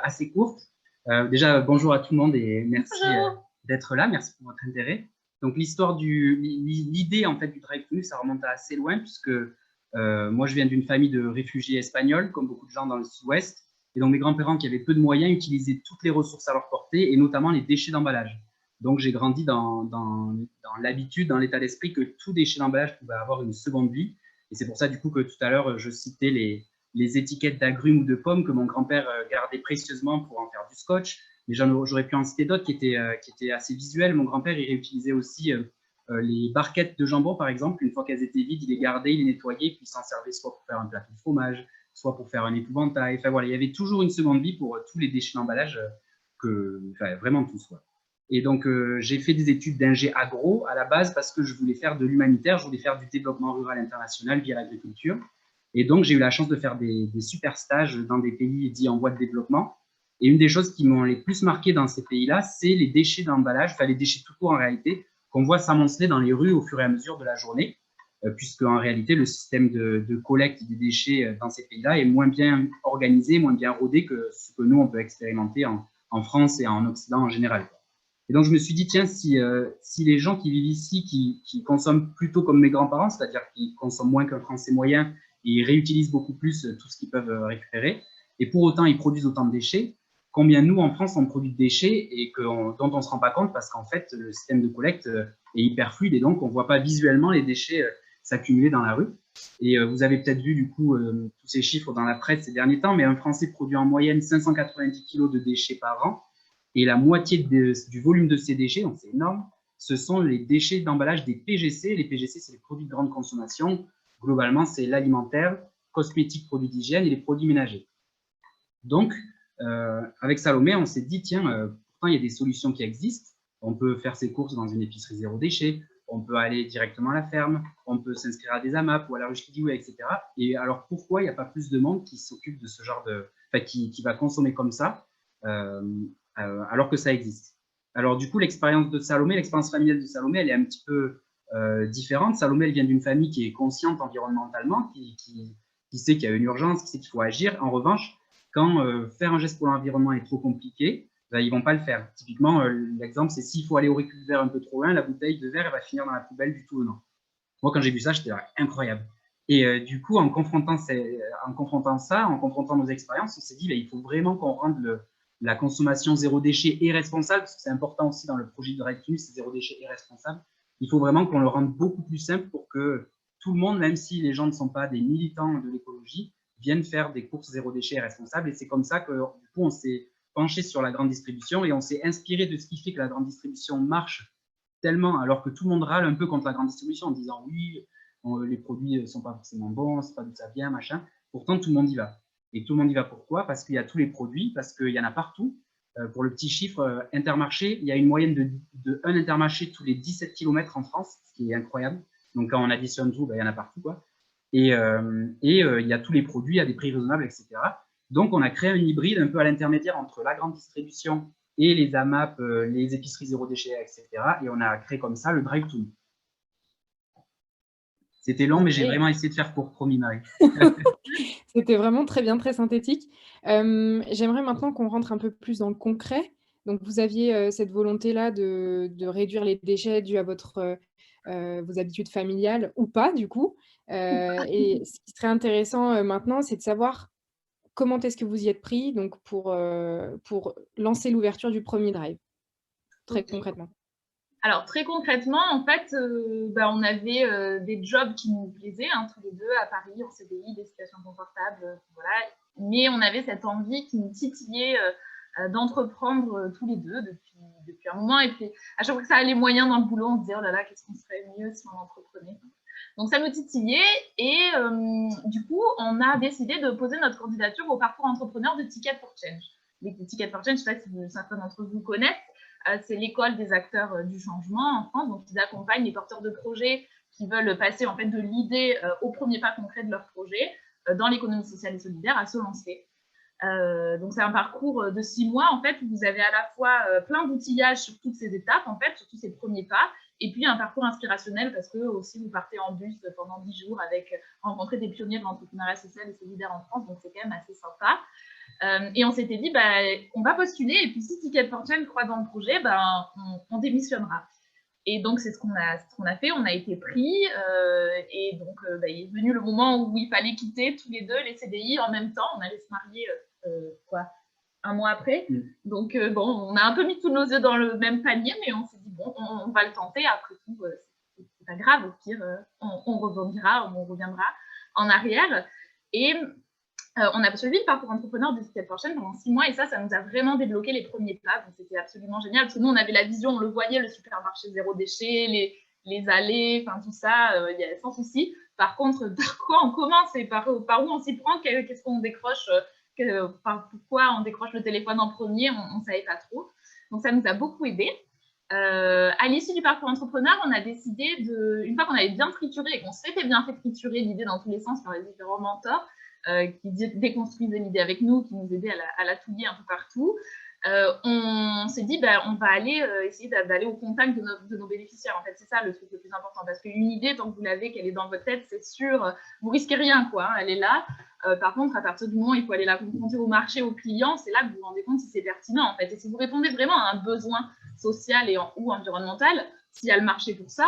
assez courte. Déjà, bonjour à tout le monde et merci d'être là. Merci pour votre intérêt. Donc, l'idée en fait du drive-thru, ça remonte à assez loin puisque moi, je viens d'une famille de réfugiés espagnols, comme beaucoup de gens dans le sud-ouest. Et donc, mes grands-parents qui avaient peu de moyens utilisaient toutes les ressources à leur portée et notamment les déchets d'emballage. Donc, j'ai grandi dans l'habitude, dans l'état d'esprit que tout déchet d'emballage pouvait avoir une seconde vie. Et c'est pour ça, du coup, que tout à l'heure, je citais les étiquettes d'agrumes ou de pommes que mon grand-père gardait précieusement pour en faire du scotch. Mais j'aurais pu en citer d'autres qui étaient assez visuels. Mon grand-père, il réutilisait aussi les barquettes de jambon, par exemple. Une fois qu'elles étaient vides, il les gardait, il les nettoyait, puis il s'en servait soit pour faire un plateau de fromage, soit pour faire un épouvantail. Enfin voilà, il y avait toujours une seconde vie pour tous les déchets d'emballage, vraiment tous, quoi. Et donc, j'ai fait des études d'ingé agro à la base parce que je voulais faire de l'humanitaire, je voulais faire du développement rural international via l'agriculture. Et donc, j'ai eu la chance de faire des super stages dans des pays dits en voie de développement. Et une des choses qui m'ont les plus marqué dans ces pays-là, c'est les déchets d'emballage, enfin les déchets tout court en réalité, qu'on voit s'amonceler dans les rues au fur et à mesure de la journée, puisque en réalité, le système de collecte des déchets dans ces pays-là est moins bien organisé, moins bien rodé que ce que nous, on peut expérimenter en France et en Occident en général. Et donc, je me suis dit, tiens, si les gens qui vivent ici, qui consomment plutôt comme mes grands-parents, c'est-à-dire qui consomment moins qu'un Français moyen, et ils réutilisent beaucoup plus tout ce qu'ils peuvent récupérer, et pour autant, ils produisent autant de déchets, combien nous, en France, on produit de déchets et dont on ne se rend pas compte parce qu'en fait, le système de collecte est hyper fluide et donc on ne voit pas visuellement les déchets s'accumuler dans la rue. Et vous avez peut-être vu, du coup, tous ces chiffres dans la presse ces derniers temps, mais un Français produit en moyenne 590 kg de déchets par an. Et la moitié du volume de ces déchets, donc c'est énorme, ce sont les déchets d'emballage des PGC. Les PGC, c'est les produits de grande consommation. Globalement, c'est l'alimentaire, cosmétiques, produits d'hygiène et les produits ménagers. Donc, avec Salomé, on s'est dit, tiens, pourtant, il y a des solutions qui existent. On peut faire ses courses dans une épicerie zéro déchet, on peut aller directement à la ferme, on peut s'inscrire à des AMAP ou à la ruche Kidioué, etc. Et alors, pourquoi il n'y a pas plus de monde qui s'occupe de ce genre enfin, qui va consommer comme ça alors que ça existe? Alors, du coup, l'expérience de Salomé, l'expérience familiale de Salomé, elle est un petit peu différente. Salomé, elle vient d'une famille qui est consciente environnementalement, qui sait qu'il y a une urgence, qui sait qu'il faut agir. En revanche, quand faire un geste pour l'environnement est trop compliqué, ben, ils ne vont pas le faire. Typiquement, l'exemple, c'est s'il faut aller au récupérer un peu trop loin, la bouteille de verre, elle va finir dans la poubelle du tout au non. Moi, quand j'ai vu ça, j'étais incroyable. Et du coup, en confrontant ça, en confrontant nos expériences, on s'est dit, ben, il faut vraiment qu'on rende la consommation zéro déchet et responsable, parce que c'est important aussi dans le projet de drive-thru, c'est zéro déchet et responsable. Il faut vraiment qu'on le rende beaucoup plus simple pour que tout le monde, même si les gens ne sont pas des militants de l'écologie, viennent faire des courses zéro déchet et responsables. Et c'est comme ça que, du coup, on s'est penché sur la grande distribution et on s'est inspiré de ce qui fait que la grande distribution marche tellement, alors que tout le monde râle un peu contre la grande distribution en disant oui, les produits ne sont pas forcément bons, c'est pas d'où ça vient, machin. Pourtant, tout le monde y va. Et tout le monde y va pourquoi? Parce qu'il y a tous les produits, parce qu'il y en a partout. Pour le petit chiffre, Intermarché, il y a une moyenne de un Intermarché tous les 17 km en France, ce qui est incroyable. Donc, quand on additionne tout, ben, il y en a partout, quoi. Et il y a tous les produits à des prix raisonnables, etc. Donc, on a créé un hybride un peu à l'intermédiaire entre la grande distribution et les AMAP, les épiceries zéro déchet, etc. Et on a créé comme ça le drive-thru. C'était long, mais j'ai vraiment essayé de faire court, promis, Marie. C'était vraiment très bien, très synthétique. J'aimerais maintenant qu'on rentre un peu plus dans le concret. Donc, vous aviez cette volonté-là de réduire les déchets dus à vos habitudes familiales ou pas, du coup. Et ce qui serait intéressant maintenant, c'est de savoir comment est-ce que vous y êtes pris donc pour lancer l'ouverture du premier drive, très concrètement. Alors, très concrètement, en fait, on avait des jobs qui nous plaisaient, hein, tous les deux, à Paris, en CDI, des situations confortables, voilà. Mais on avait cette envie qui nous titillait d'entreprendre tous les deux depuis un moment. Et puis, à chaque fois que ça allait moyen dans le boulot, on se disait, oh là là, qu'est-ce qu'on serait mieux si on entreprenait. Donc, ça nous titillait. Et du coup, on a décidé de poser notre candidature au parcours entrepreneur de Ticket for Change. Les Ticket for Change, je ne sais pas si certains d'entre vous connaissent. C'est l'école des acteurs du changement en France. Donc, ils accompagnent les porteurs de projets qui veulent passer en fait de l'idée au premier pas concret de leur projet dans l'économie sociale et solidaire à se lancer. Donc, c'est un parcours de 6 mois en fait où vous avez à la fois plein d'outillages sur toutes ces étapes en fait, sur tous ces premiers pas, et puis un parcours inspirationnel parce que aussi vous partez en bus pendant 10 jours avec rencontrer des pionniers de l'entrepreneuriat social et solidaire en France. Donc, c'est quand même assez sympa. Et on s'était dit, bah, on va postuler, et puis si Ticket for Change croit dans le projet, ben, on démissionnera. Et donc, c'est ce qu'on a fait, on a été pris, et donc bah, il est venu le moment où il fallait quitter tous les deux les CDI en même temps. On allait se marier, un mois après. Donc, bon, on a un peu mis tous nos œufs dans le même panier, mais on s'est dit, bon, on va le tenter, après tout, c'est pas grave, au pire, on reviendra en arrière. Et on a suivi le parcours entrepreneur de Ticket for Change pendant 6 mois, et ça nous a vraiment débloqué les premiers pas. Donc c'était absolument génial, parce que nous, on avait la vision, on le voyait, le supermarché zéro déchet, les allées, enfin tout ça, sans souci. Par contre, par quoi on commence et par où on s'y prend, qu'est-ce qu'on décroche, pourquoi on décroche le téléphone en premier, on ne savait pas trop. Donc ça nous a beaucoup aidé. À l'issue du parcours entrepreneur, on a décidé une fois qu'on avait bien trituré et qu'on s'était bien fait triturer l'idée dans tous les sens par les différents mentors, qui déconstruisaient l'idée avec nous, qui nous aidaient à la touiller un peu partout, on s'est dit, on va aller essayer d'aller au contact de nos bénéficiaires. En fait, c'est ça le truc le plus important, parce qu'une idée, tant que vous l'avez, qu'elle est dans votre tête, c'est sûr, vous risquez rien, quoi, hein, elle est là. Par contre, à partir du moment où il faut aller la confronter au marché, aux clients, c'est là que vous vous rendez compte si c'est pertinent, en fait. Et si vous répondez vraiment à un besoin social ou environnemental, s'il y a le marché pour ça,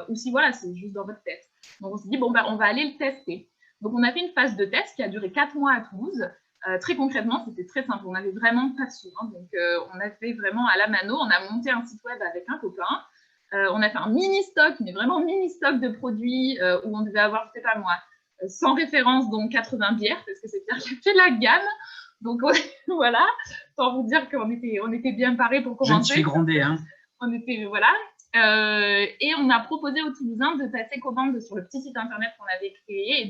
ou si voilà, c'est juste dans votre tête. Donc on s'est dit, bon, on va aller le tester. Donc on a fait une phase de test qui a duré 4 mois à Toulouse. Très concrètement, c'était très simple. On n'avait vraiment pas de sous. Hein, donc on a fait vraiment à la mano. On a monté un site web avec un copain. On a fait un mini stock, mais vraiment mini stock de produits où on devait avoir, je sais pas moi, 100 références, donc 80 bières, parce que c'est bien qui a fait la gamme. Donc voilà, sans vous dire qu'on était bien parés pour commencer. Je me suis grondé, hein. On était, voilà. Et on a proposé aux Toulousains de passer commande sur le petit site internet qu'on avait créé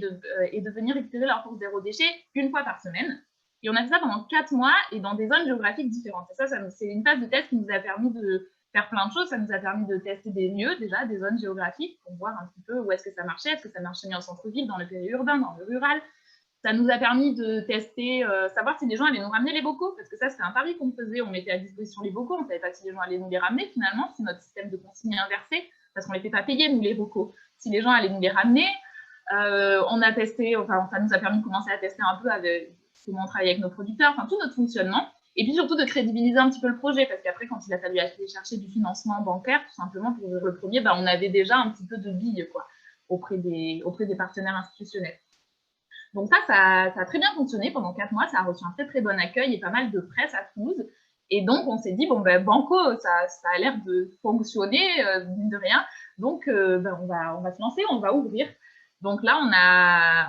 et de venir récupérer leur course zéro déchet une fois par semaine. Et on a fait ça pendant 4 mois et dans des zones géographiques différentes. Et ça c'est une phase de test qui nous a permis de faire plein de choses. Ça nous a permis de tester des lieux, déjà, des zones géographiques, pour voir un petit peu où est-ce que ça marchait. Est-ce que ça marchait mieux en centre-ville, dans le périurbain, dans le rural. Ça nous a permis de tester, savoir si les gens allaient nous ramener les bocaux, parce que ça, c'était un pari qu'on faisait. On mettait à disposition les bocaux, on ne savait pas si les gens allaient nous les ramener, finalement, c'est notre système de consigne inversé, parce qu'on ne les fait pas payer, nous, les bocaux. Si les gens allaient nous les ramener, on a testé, enfin, ça nous a permis de commencer à tester un peu avec comment on travaille avec nos producteurs, enfin, tout notre fonctionnement, et puis surtout de crédibiliser un petit peu le projet, parce qu'après, quand il a fallu aller chercher du financement bancaire, tout simplement, pour le premier, on avait déjà un petit peu de billes, quoi, auprès des partenaires institutionnels. Donc ça a très bien fonctionné pendant 4 mois, ça a reçu un très très bon accueil et pas mal de presse à Toulouse. Et donc on s'est dit, bon banco, ça a l'air de fonctionner, mine de rien. Donc on va se lancer, on va ouvrir. Donc là,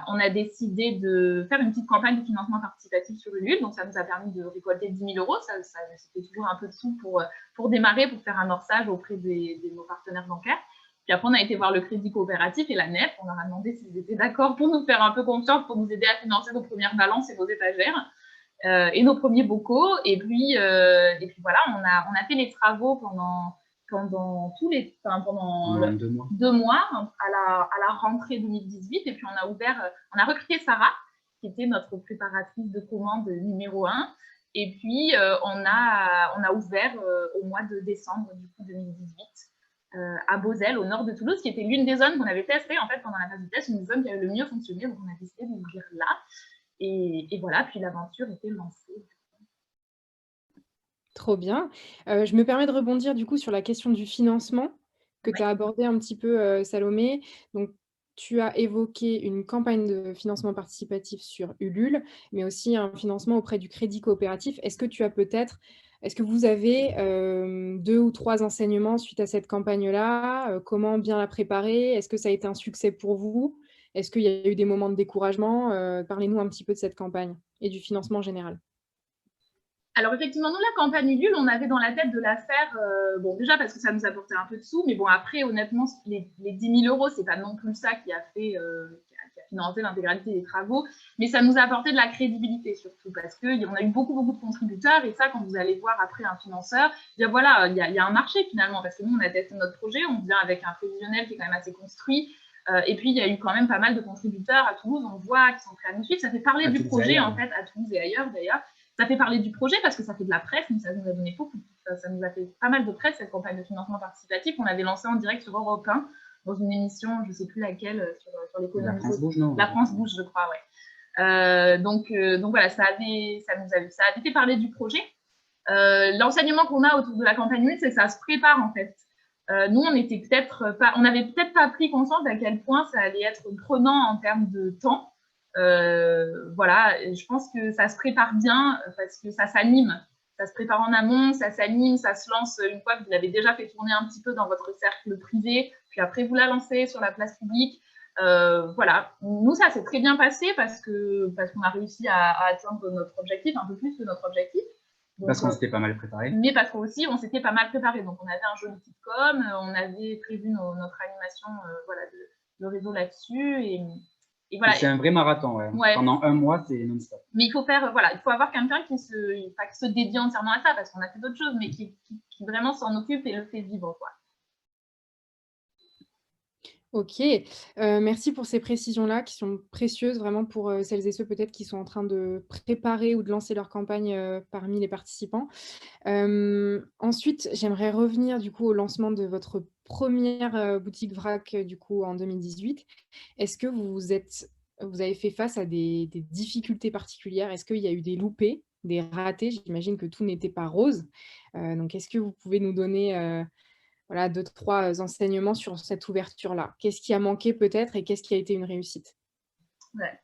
on a décidé de faire une petite campagne de financement participatif sur Ulule. Donc ça nous a permis de récolter 10 000 €. C'était toujours un peu de sous pour démarrer, pour faire amorçage auprès de nos partenaires bancaires. Puis après, on a été voir le Crédit Coopératif et la NEF. On leur a demandé s'ils étaient d'accord pour nous faire un peu confiance, pour nous aider à financer nos premières balances et nos étagères et nos premiers bocaux. Et puis voilà, on a fait les travaux pendant 2 mois à la rentrée 2018. Et puis on a recruté Sarah, qui était notre préparatrice de commande numéro 1. Et puis on a ouvert au mois de décembre du coup 2018. À Beauzelle, au nord de Toulouse, qui était l'une des zones qu'on avait testées en fait pendant la phase de test, une zone qui avait le mieux fonctionné, donc on a décidé d'ouvrir là. Et voilà, puis l'aventure était lancée. Trop bien. Je me permets de rebondir du coup sur la question du financement que tu as abordé un petit peu, Salomé. Donc, tu as évoqué une campagne de financement participatif sur Ulule, mais aussi un financement auprès du Crédit Coopératif. Est-ce que vous avez 2 ou 3 enseignements suite à cette campagne-là? Comment bien la préparer? Est-ce que ça a été un succès pour vous? Est-ce qu'il y a eu des moments de découragement? Parlez-nous un petit peu de cette campagne et du financement en général. Alors effectivement, nous, la campagne Ulule, on avait dans la tête de la faire, bon déjà parce que ça nous apportait un peu de sous, mais bon après, honnêtement, les 10 000 €, c'est pas non plus ça qui a financé l'intégralité des travaux, mais ça nous a apporté de la crédibilité surtout, parce qu'on a eu beaucoup de contributeurs, et ça, quand vous allez voir après un financeur, bien voilà, il y a un marché finalement, parce que nous, on a testé notre projet, on vient avec un prévisionnel qui est quand même assez construit, et puis il y a eu quand même pas mal de contributeurs à Toulouse, on voit qu'ils sont prêts à nous suivre, ça fait parler du projet en fait, à Toulouse et ailleurs d'ailleurs. Ça fait parler du projet parce que ça fait de la presse, mais ça nous a donné beaucoup. Ça nous a fait pas mal de presse, cette campagne de financement participatif. On l'avait lancée en direct sur Europe 1, dans une émission, je ne sais plus laquelle, sur l'économie. La France Bouge, non? La France Bouge, je crois, ouais. Donc voilà, ça avait fait parler du projet. L'enseignement qu'on a autour de la campagne 1, c'est que ça se prépare en fait. Nous, on n'avait peut-être pas pris conscience à quel point ça allait être prenant en termes de temps. Voilà, je pense que ça se prépare bien parce que ça s'anime. Ça se prépare en amont, ça s'anime, ça se lance une fois que vous l'avez déjà fait tourner un petit peu dans votre cercle privé, puis après vous la lancez sur la place publique. Voilà, nous ça s'est très bien passé parce qu'on a réussi à atteindre notre objectif, un peu plus que notre objectif. Donc, parce qu'on s'était pas mal préparé. Mais parce qu'aussi on s'était pas mal préparé. Donc on avait un joli sitcom, on avait prévu notre animation voilà, de réseau là-dessus. Et voilà. C'est un vrai marathon, ouais. Pendant un mois, c'est non-stop. Mais il faut avoir quelqu'un qui se dédie entièrement à ça, parce qu'on a fait d'autres choses, mais qui vraiment s'en occupe et le fait vivre, quoi. Ok, merci pour ces précisions-là qui sont précieuses vraiment pour celles et ceux peut-être qui sont en train de préparer ou de lancer leur campagne parmi les participants. Ensuite, j'aimerais revenir du coup au lancement de votre première boutique vrac du coup en 2018. Est-ce que vous avez fait face à des difficultés particulières? Est-ce qu'il y a eu des loupés, des ratés? J'imagine que tout n'était pas rose. Donc, est-ce que vous pouvez nous donner voilà, 2-3 enseignements sur cette ouverture-là? Qu'est-ce qui a manqué peut-être et qu'est-ce qui a été une réussite? Ouais.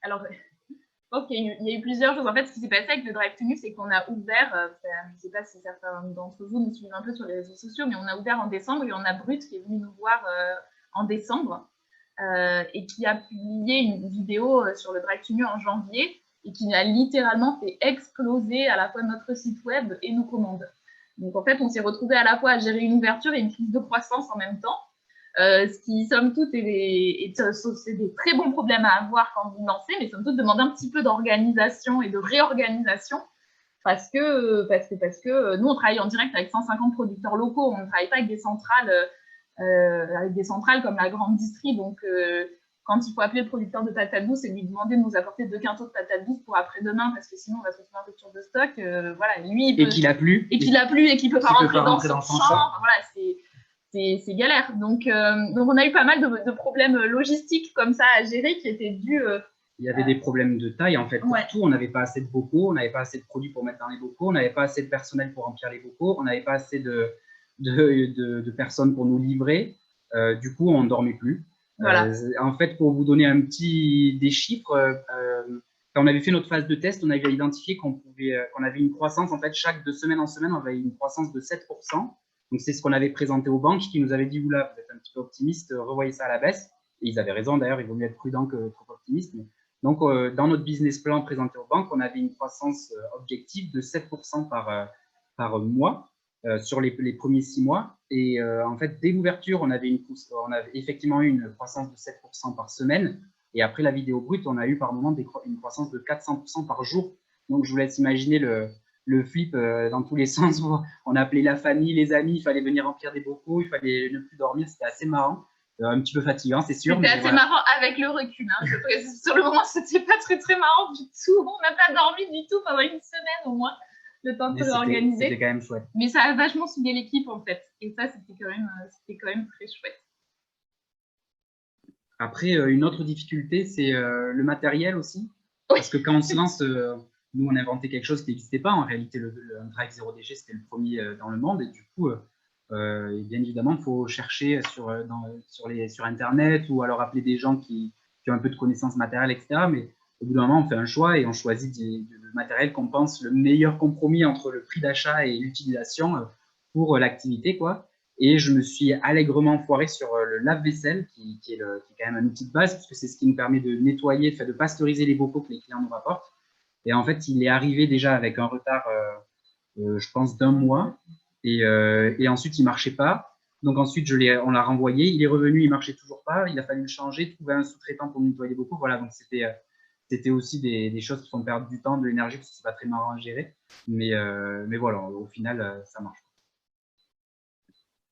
Alors, je pense qu'il y a eu plusieurs choses. En fait, ce qui s'est passé avec le Drive to Nu, c'est qu'on a ouvert, je ne sais pas si certains d'entre vous nous suivent un peu sur les réseaux sociaux, mais on a ouvert en décembre et on a Brut qui est venu nous voir en décembre et qui a publié une vidéo sur le Drive to Nu en janvier et qui a littéralement fait exploser à la fois notre site web et nos commandes. Donc, en fait, on s'est retrouvés à la fois à gérer une ouverture et une crise de croissance en même temps. Ce qui, somme toute, c'est des très bons problèmes à avoir quand vous lancez, mais somme toute, demande un petit peu d'organisation et de réorganisation parce que nous, on travaille en direct avec 150 producteurs locaux. On ne travaille pas avec des centrales comme la grande distrie. Donc, quand il faut appeler le producteur de patates douces et lui demander de nous apporter 2 quintaux de patates douces pour après-demain, parce que sinon on va se retrouver en rupture de stock, voilà, lui, et qu'il a plu, et qu'il ne peut pas rentrer dans son champ. Voilà, c'est galère. Donc, on a eu pas mal de problèmes logistiques comme ça à gérer qui étaient dus. Il y avait des problèmes de taille en fait. Pour tout, on n'avait pas assez de bocaux, on n'avait pas assez de produits pour mettre dans les bocaux, on n'avait pas assez de personnel pour remplir les bocaux, on n'avait pas assez de personnes pour nous livrer. Du coup, on ne dormait plus. Voilà. En fait, pour vous donner des chiffres, quand on avait fait notre phase de test, on avait identifié qu'on avait une croissance, en fait, chaque 2 semaines en semaine, on avait une croissance de 7%. Donc, c'est ce qu'on avait présenté aux banques qui nous avaient dit, oula, vous êtes un petit peu optimiste, revoyez ça à la baisse. Et ils avaient raison, d'ailleurs, il vaut mieux être prudent que trop optimiste. Donc, dans notre business plan présenté aux banques, on avait une croissance objective de 7% par mois. Sur les premiers 6 mois. Et en fait, dès l'ouverture, on avait effectivement eu une croissance de 7% par semaine. Et après la vidéo brute, on a eu par moment une croissance de 400% par jour. Donc, je vous laisse imaginer le flip dans tous les sens. On appelait la famille, les amis, il fallait venir remplir des bocaux, il fallait ne plus dormir. C'était assez marrant. Un petit peu fatigant, c'est sûr. C'était assez marrant avec le recul. Hein. Sur le moment, c'était pas très, très marrant du tout. On n'a pas dormi du tout pendant une semaine au moins. Le temps de l'organiser. C'était quand même chouette. Mais ça a vachement soudé l'équipe en fait. Et ça, c'était quand même très chouette. Après, une autre difficulté, c'est le matériel aussi. Oui. Parce que quand on se lance, nous, on a inventé quelque chose qui n'existait pas. En réalité, le Drive 0DG, c'était le premier dans le monde. Et du coup, bien évidemment, il faut chercher sur Internet ou alors appeler des gens qui ont un peu de connaissances matérielles, etc. Mais au bout d'un moment, on fait un choix et on choisit du matériel qu'on pense le meilleur compromis entre le prix d'achat et l'utilisation pour l'activité, quoi. Et je me suis allègrement foiré sur le lave-vaisselle, qui est quand même un outil de base, puisque c'est ce qui nous permet de nettoyer, de pasteuriser les bocaux que les clients nous rapportent. Et en fait, il est arrivé déjà avec un retard, je pense, d'1 mois. Et ensuite, il ne marchait pas. Donc ensuite, on l'a renvoyé. Il est revenu, il ne marchait toujours pas. Il a fallu le changer, trouver un sous-traitant pour nettoyer les bocaux. Voilà, donc c'était aussi des choses qui font perdre du temps, de l'énergie, parce que ce n'est pas très marrant à gérer. Mais voilà, au final, ça marche.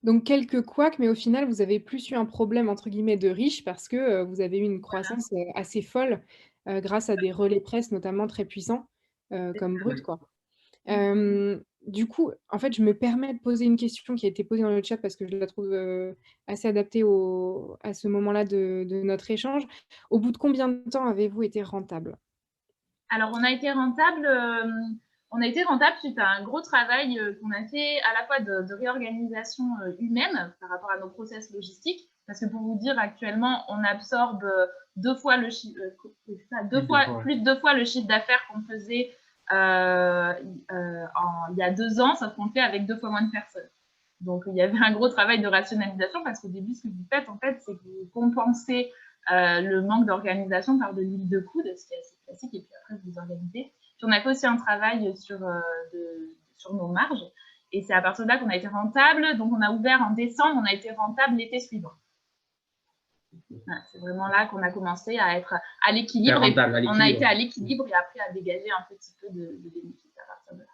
Donc, quelques couacs, mais au final, vous avez plus eu un problème, entre guillemets, de riche parce que vous avez eu une croissance assez folle grâce à des relais presse, notamment très puissants, comme Brut, quoi. du coup, en fait, je me permets de poser une question qui a été posée dans le chat parce que je la trouve, assez adaptée à ce moment-là de notre échange. Au bout de combien de temps avez-vous été rentable? Alors, on a été rentable suite à un gros travail qu'on a fait à la fois de réorganisation humaine par rapport à nos process logistiques. Parce que pour vous dire, actuellement, on absorbe deux fois le plus de 2 fois le chiffre d'affaires qu'on faisait il y a 2 ans, sauf qu'on le fait avec 2 fois moins de personnes. Donc, il y avait un gros travail de rationalisation parce qu'au début, ce que vous faites, en fait, c'est que vous compensez le manque d'organisation par de l'huile de coude, ce qui est assez classique, et puis après, vous vous organisez. Puis, on a fait aussi un travail sur nos marges, et c'est à partir de là qu'on a été rentable. Donc, on a ouvert en décembre, on a été rentable l'été suivant. Voilà, c'est vraiment là qu'on a commencé à être à l'équilibre. On a été à l'équilibre et après à dégager un petit peu de bénéfices à partir de là.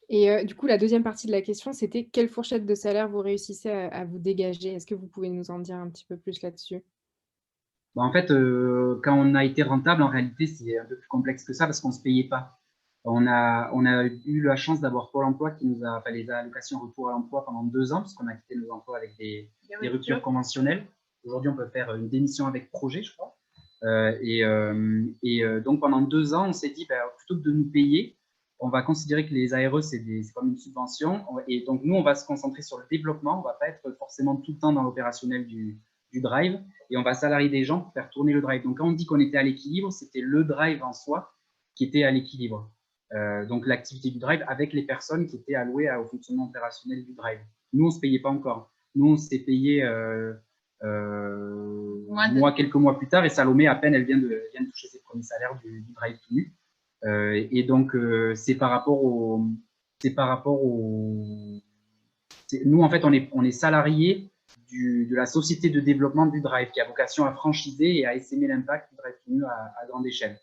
Et du coup, la deuxième partie de la question, c'était quelle fourchette de salaire vous réussissez à vous dégager? Est-ce que vous pouvez nous en dire un petit peu plus là-dessus? En fait, quand on a été rentable, en réalité, c'est un peu plus complexe que ça parce qu'on ne se payait pas. On a eu la chance d'avoir Pôle emploi qui nous a fait les allocations retour à l'emploi pendant 2 ans, puisqu'on a quitté nos emplois avec des ruptures conventionnelles. Aujourd'hui, on peut faire une démission avec projet, je crois. Donc, pendant 2 ans, on s'est dit, plutôt que de nous payer, on va considérer que les ARE, c'est comme une subvention. Et donc, nous, on va se concentrer sur le développement. On ne va pas être forcément tout le temps dans l'opérationnel du drive. Et on va salarier des gens pour faire tourner le drive. Donc, quand on dit qu'on était à l'équilibre, c'était le drive en soi qui était à l'équilibre. Donc, l'activité du drive avec les personnes qui étaient allouées au fonctionnement opérationnel du drive. Nous, on ne se payait pas encore. Nous, on s'est payé quelques mois plus tard, et Salomé, à peine, elle vient de toucher ses premiers salaires du drive tout nu. Et donc, c'est par rapport au... Nous, en fait, on est salariés de la société de développement du drive qui a vocation à franchiser et à essaimer l'impact du drive tout nu à grande échelle.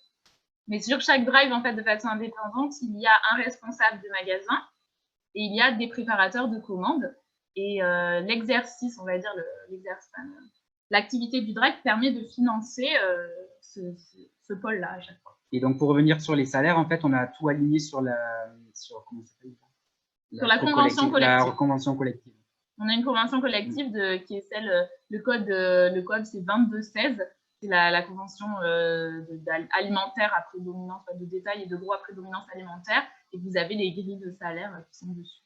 Mais sur chaque drive, en fait, de façon indépendante, il y a un responsable de magasin et il y a des préparateurs de commandes. Et l'exercice, on va dire, l'activité du drive permet de financer ce pôle-là à chaque fois. Et donc, pour revenir sur les salaires, en fait, on a tout aligné sur la convention collective. On a une convention collective qui est celle, le code c'est 2216. C'est la convention alimentaire à prédominance de détail et de droit à prédominance alimentaire, et vous avez les grilles de salaire qui sont dessus.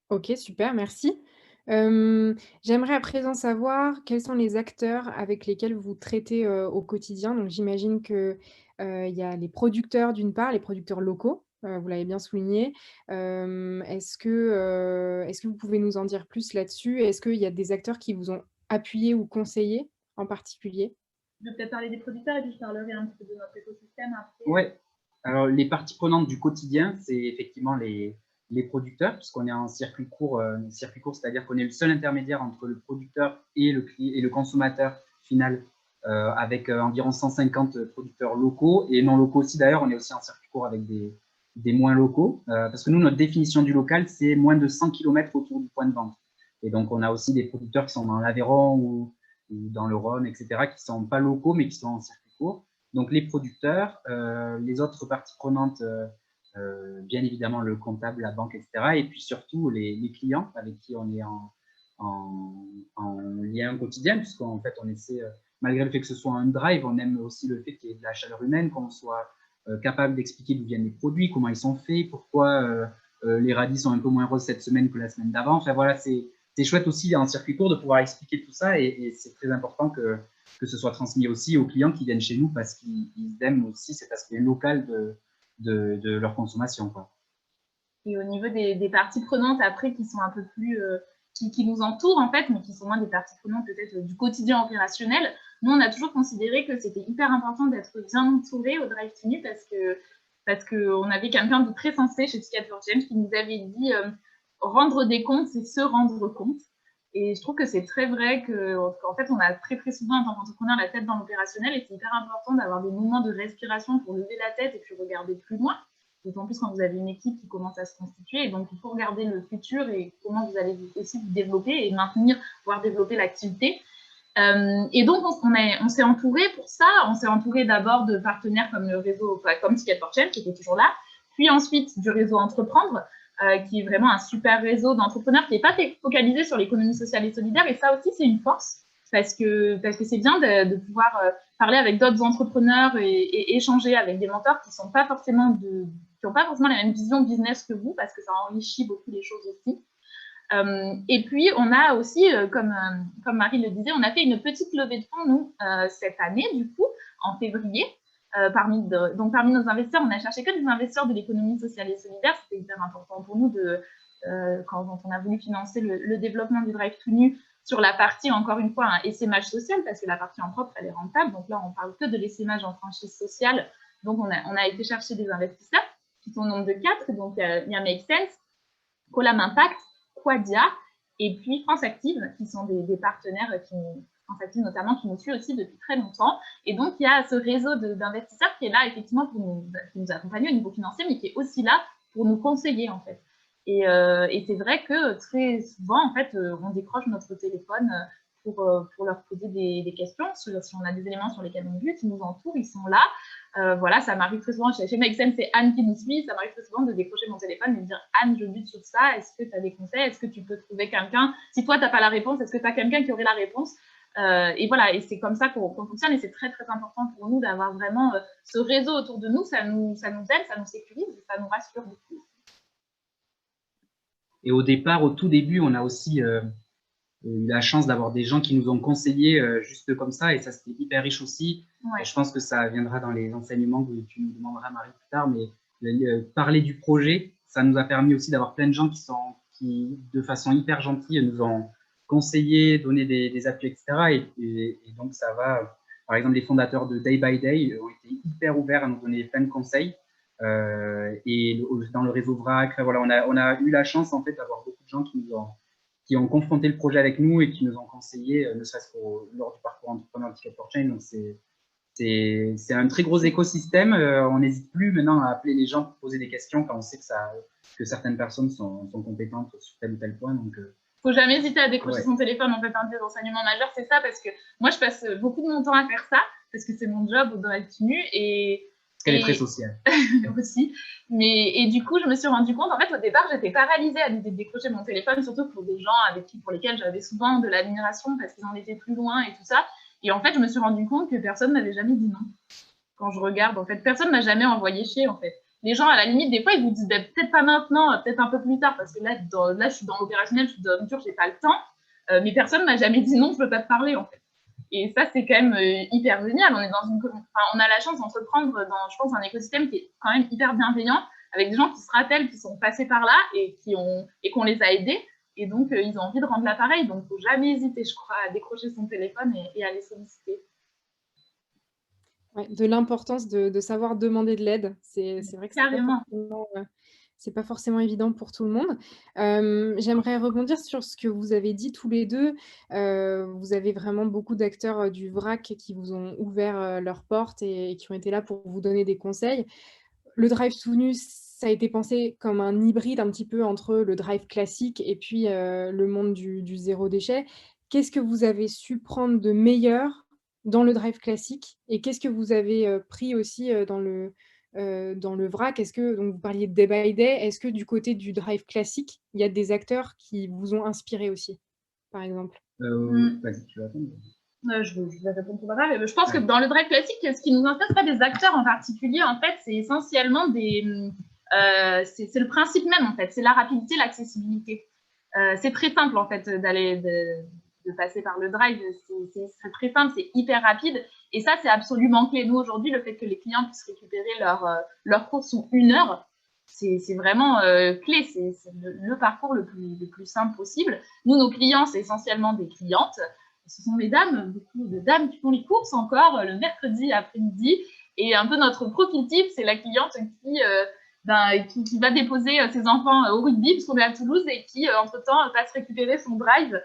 Ok, super, merci. J'aimerais à présent savoir quels sont les acteurs avec lesquels vous traitez au quotidien. Donc, j'imagine qu'il y a les producteurs d'une part, les producteurs locaux, vous l'avez bien souligné. Est-ce que vous pouvez nous en dire plus là-dessus? Est-ce qu'il y a des acteurs qui vous ont appuyé ou conseillé en particulier? Je vais peut-être parler des producteurs et puis je parlerai un petit peu de notre écosystème après. Oui, alors les parties prenantes du quotidien, c'est effectivement les producteurs, puisqu'on est en circuit court, c'est-à-dire qu'on est le seul intermédiaire entre le producteur et le consommateur final, avec environ 150 producteurs locaux et non locaux aussi. D'ailleurs, on est aussi en circuit court avec des moins locaux, parce que nous, notre définition du local, c'est moins de 100 km autour du point de vente. Et donc, on a aussi des producteurs qui sont dans l'Aveyron ou dans le Rhône, etc., qui ne sont pas locaux, mais qui sont en circuit court. Donc, les producteurs, les autres parties prenantes, bien évidemment le comptable, la banque, etc. Et puis surtout les clients avec qui on est en lien quotidien, puisqu'en fait, on essaie, malgré le fait que ce soit un drive, on aime aussi le fait qu'il y ait de la chaleur humaine, qu'on soit capable d'expliquer d'où viennent les produits, comment ils sont faits, pourquoi les radis sont un peu moins roses cette semaine que la semaine d'avant. Enfin, voilà, c'est chouette aussi en circuit court de pouvoir expliquer tout ça, et c'est très important que ce soit transmis aussi aux clients qui viennent chez nous parce qu'ils aiment aussi cet aspect local de leur consommation, quoi. Et au niveau des parties prenantes après qui sont un peu plus qui nous entourent en fait, mais qui sont moins des parties prenantes peut-être du quotidien opérationnel, nous on a toujours considéré que c'était hyper important d'être bien entouré au Drive to Nu parce qu'on avait quelqu'un de très sensé chez Ticket for Change qui nous avait dit rendre des comptes, c'est se rendre compte. Et je trouve que c'est très vrai qu'en fait, on a très très souvent en tant qu'entrepreneur la tête dans l'opérationnel, et c'est hyper important d'avoir des moments de respiration pour lever la tête et puis regarder plus loin. D'autant plus quand vous avez une équipe qui commence à se constituer. Et donc, il faut regarder le futur et comment vous allez aussi vous développer et maintenir, voire développer l'activité. Et donc, on s'est entouré pour ça. On s'est entouré d'abord de partenaires comme le réseau, comme Ticket for Change, qui était toujours là. puis ensuite du réseau Entreprendre, qui est vraiment un super réseau d'entrepreneurs qui n'est pas focalisé sur l'économie sociale et solidaire. Et ça aussi, c'est une force, parce que c'est bien de pouvoir parler avec d'autres entrepreneurs et échanger avec des mentors qui n'ont pas forcément la même vision business que vous, parce que ça enrichit beaucoup les choses aussi. Et puis, on a aussi, comme Marie le disait, on a fait une petite levée de fonds, nous, cette année, du coup, en février. Parmi nos investisseurs, on a cherché que des investisseurs de l'économie sociale et solidaire. C'était hyper important pour nous quand on a voulu financer le développement du Drive tout nu sur la partie, encore une fois, un essaimage social, parce que la partie en propre, elle est rentable. Donc là, on parle que de l'essaimage en franchise sociale. Donc, on a été chercher des investisseurs qui sont au nombre de 4. Donc, il y a Make Sense, Colam Impact, Quadia et puis France Active, qui sont des partenaires France Active notamment, qui nous suit aussi depuis très longtemps. Et donc, il y a ce réseau d'investisseurs qui est là, effectivement, pour nous accompagner au niveau financier, mais qui est aussi là pour nous conseiller, en fait. Et c'est vrai que très souvent, en fait, on décroche notre téléphone pour leur poser des questions, si on a des éléments sur lesquels on bute, ils nous entourent, ils sont là. Voilà, ça m'arrive très souvent, chez Make Sense, c'est Anne qui nous suit, ça m'arrive très souvent de décrocher mon téléphone et de dire « Anne, je bute sur ça, est-ce que tu as des conseils? Est-ce que tu peux trouver quelqu'un? Si toi, tu n'as pas la réponse, est-ce que tu as quelqu'un qui aurait la réponse ?» Et voilà, et c'est comme ça qu'on fonctionne, et c'est très, très important pour nous d'avoir vraiment ce réseau autour de nous, ça nous aide, ça nous sécurise, ça nous rassure beaucoup. Et au départ, au tout début, on a aussi eu la chance d'avoir des gens qui nous ont conseillés juste comme ça, et ça, c'était hyper riche aussi. Ouais. Et je pense que ça viendra dans les enseignements que tu nous demanderas, Marie, plus tard, mais parler du projet, ça nous a permis aussi d'avoir plein de gens qui, de façon hyper gentille, nous ont conseillé, donné des appuis, etc. Et donc, ça va. Par exemple, les fondateurs de Day by Day ont été hyper ouverts à nous donner plein de conseils. Et dans le réseau VRAC, voilà, on a eu la chance, en fait, d'avoir beaucoup de gens qui ont confronté le projet avec nous et qui nous ont conseillé, ne serait-ce que lors du parcours entrepreneur Ticket for Change. Donc, c'est un très gros écosystème. On n'hésite plus maintenant à appeler les gens pour poser des questions quand on sait que certaines personnes sont compétentes sur tel ou tel point. Donc, faut jamais hésiter à décrocher son téléphone. En fait, un des enseignements majeurs, c'est ça, parce que moi, je passe beaucoup de mon temps à faire ça, parce que c'est mon job au Drive tout nu, parce qu'elle est très sociale. aussi. Et du coup, je me suis rendu compte, en fait, au départ, j'étais paralysée à l'idée de décrocher mon téléphone, surtout pour des gens pour lesquels j'avais souvent de l'admiration, parce qu'ils en étaient plus loin et tout ça. Et en fait, je me suis rendu compte que personne n'avait jamais dit non. Quand je regarde, en fait, personne m'a jamais envoyé chier, en fait. Les gens, à la limite, des fois, ils vous disent peut-être pas maintenant, peut-être un peu plus tard, parce que là je suis dans l'opérationnel, je suis dans l'ouverture, j'ai pas le temps. Mais personne m'a jamais dit non, je veux pas te parler, en fait. Et ça, c'est quand même hyper génial. On est on a la chance d'entreprendre dans, je pense, un écosystème qui est quand même hyper bienveillant, avec des gens qui se rappellent, qui sont passés par là et qu'on les a aidés. Et donc, ils ont envie de rendre l'appareil. Donc, il ne faut jamais hésiter, je crois, à décrocher son téléphone et à les solliciter. Ouais, de l'importance de savoir demander de l'aide. C'est vrai que c'est pas forcément évident pour tout le monde. J'aimerais rebondir sur ce que vous avez dit tous les deux. Vous avez vraiment beaucoup d'acteurs du VRAC qui vous ont ouvert leurs portes et qui ont été là pour vous donner des conseils. Le Drive tout nu, ça a été pensé comme un hybride un petit peu entre le Drive classique et puis le monde du zéro déchet. Qu'est-ce que vous avez su prendre de meilleur dans le Drive classique et qu'est-ce que vous avez pris aussi dans le VRAC? Donc vous parliez de Day by Day, est-ce que du côté du Drive classique, il y a des acteurs qui vous ont inspiré aussi, par exemple? Vas-y, tu vas répondre. Je vais répondre pour Barbara. Je pense que dans le Drive classique, ce qui nous intéresse, pas des acteurs en particulier, en fait, c'est essentiellement c'est le principe même, en fait, c'est la rapidité, l'accessibilité. C'est très simple, en fait, de passer par le Drive, c'est très simple, c'est hyper rapide, et ça, c'est absolument clé. Nous, aujourd'hui, le fait que les clients puissent récupérer leur course sous 1 heure, c'est vraiment clé, c'est le parcours le plus simple possible. Nous, nos clients, c'est essentiellement des clientes. Ce sont des dames, beaucoup de dames qui font les courses encore le mercredi après-midi. Et un peu notre profil type, c'est la cliente qui va déposer ses enfants au rugby, puisqu'on est à Toulouse, et qui, entre-temps, passe récupérer son Drive.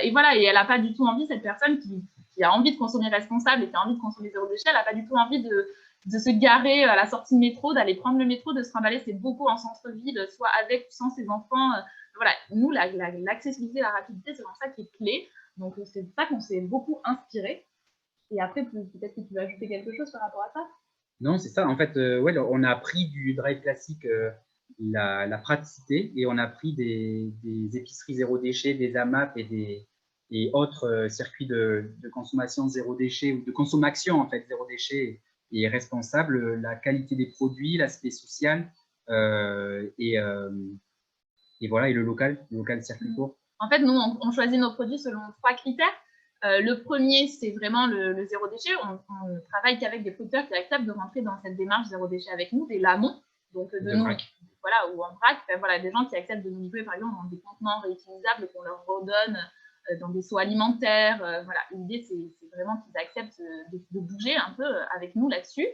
Et voilà, et elle n'a pas du tout envie, cette personne qui a envie de consommer responsable et qui a envie de consommer zéro déchet, elle n'a pas du tout envie de se garer à la sortie de métro, d'aller prendre le métro, de se trimballer ses bocaux en centre-ville, soit avec ou sans ses enfants. Voilà, nous, l'accessibilité et la rapidité, c'est vraiment ça qui est clé. Donc, c'est ça qu'on s'est beaucoup inspiré. Et après, peut-être que tu veux ajouter quelque chose par rapport à ça? Non, c'est ça. En fait, ouais, on a appris du drive classique la praticité et on a pris des épiceries zéro déchet, des AMAP et autres circuits de consommation zéro déchet ou de consommation en fait zéro déchet et responsable, la qualité des produits, l'aspect social et voilà, et le local circuit court. En fait, nous, on choisit nos produits selon 3 critères. Le premier, c'est vraiment le zéro déchet. On ne travaille qu'avec des producteurs qui acceptent de rentrer dans cette démarche zéro déchet avec nous, dès l'amont, donc de nous, voilà, ou en vrac. Enfin, voilà, des gens qui acceptent de nous livrer, par exemple, dans des contenants réutilisables qu'on leur redonne, dans des seaux alimentaires. Voilà, l'idée, c'est vraiment qu'ils acceptent de bouger un peu avec nous là-dessus.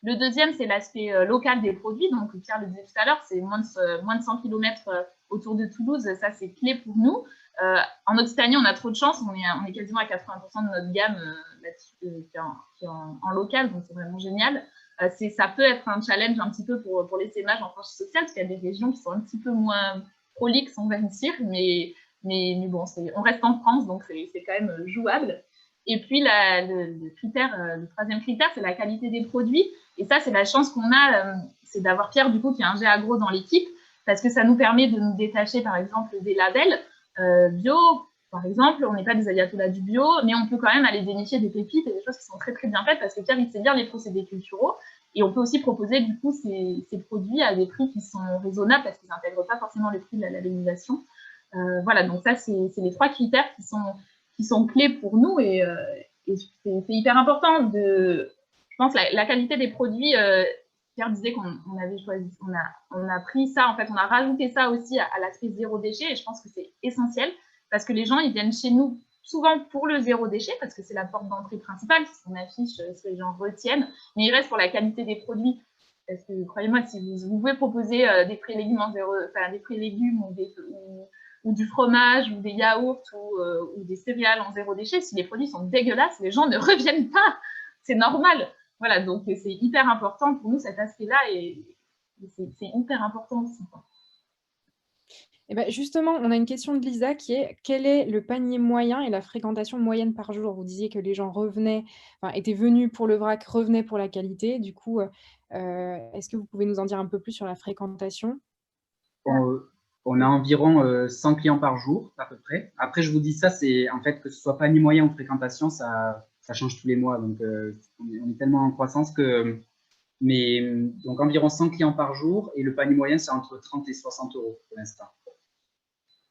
Le deuxième, c'est l'aspect local des produits. Donc, Pierre le disait tout à l'heure, c'est moins de 100 km autour de Toulouse. Ça, c'est clé pour nous. En Occitanie, on a trop de chance. On est quasiment à 80% de notre gamme qui est en local. Donc, c'est vraiment génial. Ça peut être un challenge un petit peu pour l'essaimage en franchise sociale, parce qu'il y a des régions qui sont un petit peu moins prolixes, on va dire. Mais bon, on reste en France, donc c'est quand même jouable. Et puis, le troisième critère, c'est la qualité des produits. Et ça, c'est la chance qu'on a, c'est d'avoir Pierre, du coup, qui est un G-Agro dans l'équipe, parce que ça nous permet de nous détacher, par exemple, des labels bio. Par exemple, on n'est pas des ayatollahs du bio, mais on peut quand même aller dénicher des pépites et des choses qui sont très, très bien faites, parce que Pierre, il sait bien les procédés culturaux. Et on peut aussi proposer, du coup, ces produits à des prix qui sont raisonnables, parce qu'ils n'intègrent pas forcément les prix de la labellisation. Voilà, donc ça, c'est les 3 critères qui sont clés pour nous, et c'est hyper important je pense, la qualité des produits. Pierre disait qu'on avait choisi, on a pris ça, en fait, on a rajouté ça aussi à l'aspect zéro déchet, et je pense que c'est essentiel, parce que les gens, ils viennent chez nous souvent pour le zéro déchet, parce que c'est la porte d'entrée principale, c'est ce qu'on affiche, ce que les gens retiennent, mais ils restent pour la qualité des produits. Parce que, croyez-moi, si vous pouvez proposer des fruits et légumes des fruits et légumes ou du fromage, ou des yaourts, ou des céréales en zéro déchet, si les produits sont dégueulasses, les gens ne reviennent pas. C'est normal. Voilà, donc c'est hyper important pour nous, cet aspect-là, et c'est hyper important aussi. Et ben justement, on a une question de Lisa qui est: quel est le panier moyen et la fréquentation moyenne par jour? Vous disiez que les gens étaient venus pour le vrac, revenaient pour la qualité. Du coup, est-ce que vous pouvez nous en dire un peu plus sur la fréquentation? On a environ 100 clients par jour, à peu près. Après, je vous dis ça, c'est en fait que ce soit panier moyen ou fréquentation, ça change tous les mois. Donc, on est tellement en croissance que. Mais donc, environ 100 clients par jour, et le panier moyen, c'est entre 30 et 60 € pour l'instant.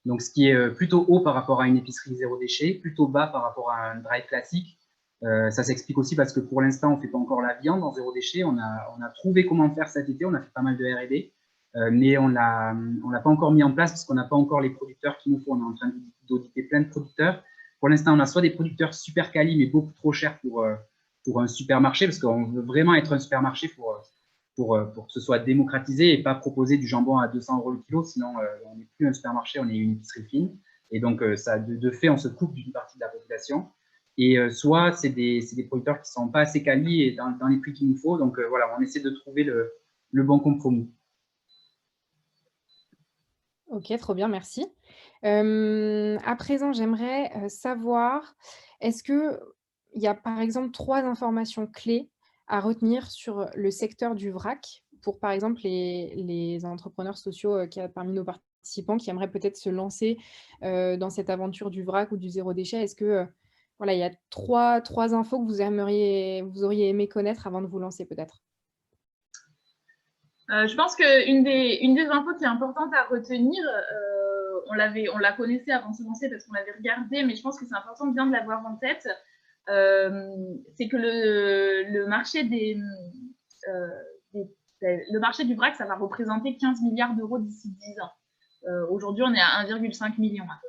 Donc, ce qui est plutôt haut par rapport à une épicerie zéro déchet, plutôt bas par rapport à un drive classique. Ça s'explique aussi parce que pour l'instant, on ne fait pas encore la viande en zéro déchet. On a trouvé comment faire cet été, on a fait pas mal de R&D, mais on l'a pas encore mis en place parce qu'on n'a pas encore les producteurs qu'il nous faut. On est en train d'auditer plein de producteurs. Pour l'instant, on a soit des producteurs super quali, mais beaucoup trop chers pour un supermarché, parce qu'on veut vraiment être un supermarché pour que ce soit démocratisé et pas proposer du jambon à 200 € le kilo, sinon on n'est plus un supermarché, on est une épicerie fine. Et donc, ça, de fait, on se coupe d'une partie de la population. Et soit c'est des producteurs qui ne sont pas assez quali et dans les prix qu'il nous faut. Donc, voilà, on essaie de trouver le bon compromis. Ok, trop bien, merci. À présent, j'aimerais savoir, est-ce qu'il y a par exemple 3 informations clés à retenir sur le secteur du vrac pour, par exemple, les entrepreneurs sociaux qu'il y a parmi nos participants qui aimeraient peut-être se lancer dans cette aventure du vrac ou du zéro déchet? Est-ce que voilà, il y a trois infos que vous auriez aimé connaître avant de vous lancer peut-être? Je pense qu'une des infos qui est importante à retenir, on la connaissait avant de se lancer parce qu'on l'avait regardé, mais je pense que c'est important bien de l'avoir en tête. C'est que le marché le marché du vrac, ça va représenter 15 milliards d'euros d'ici 10 ans. Aujourd'hui, on est à 1,5 million à peu près.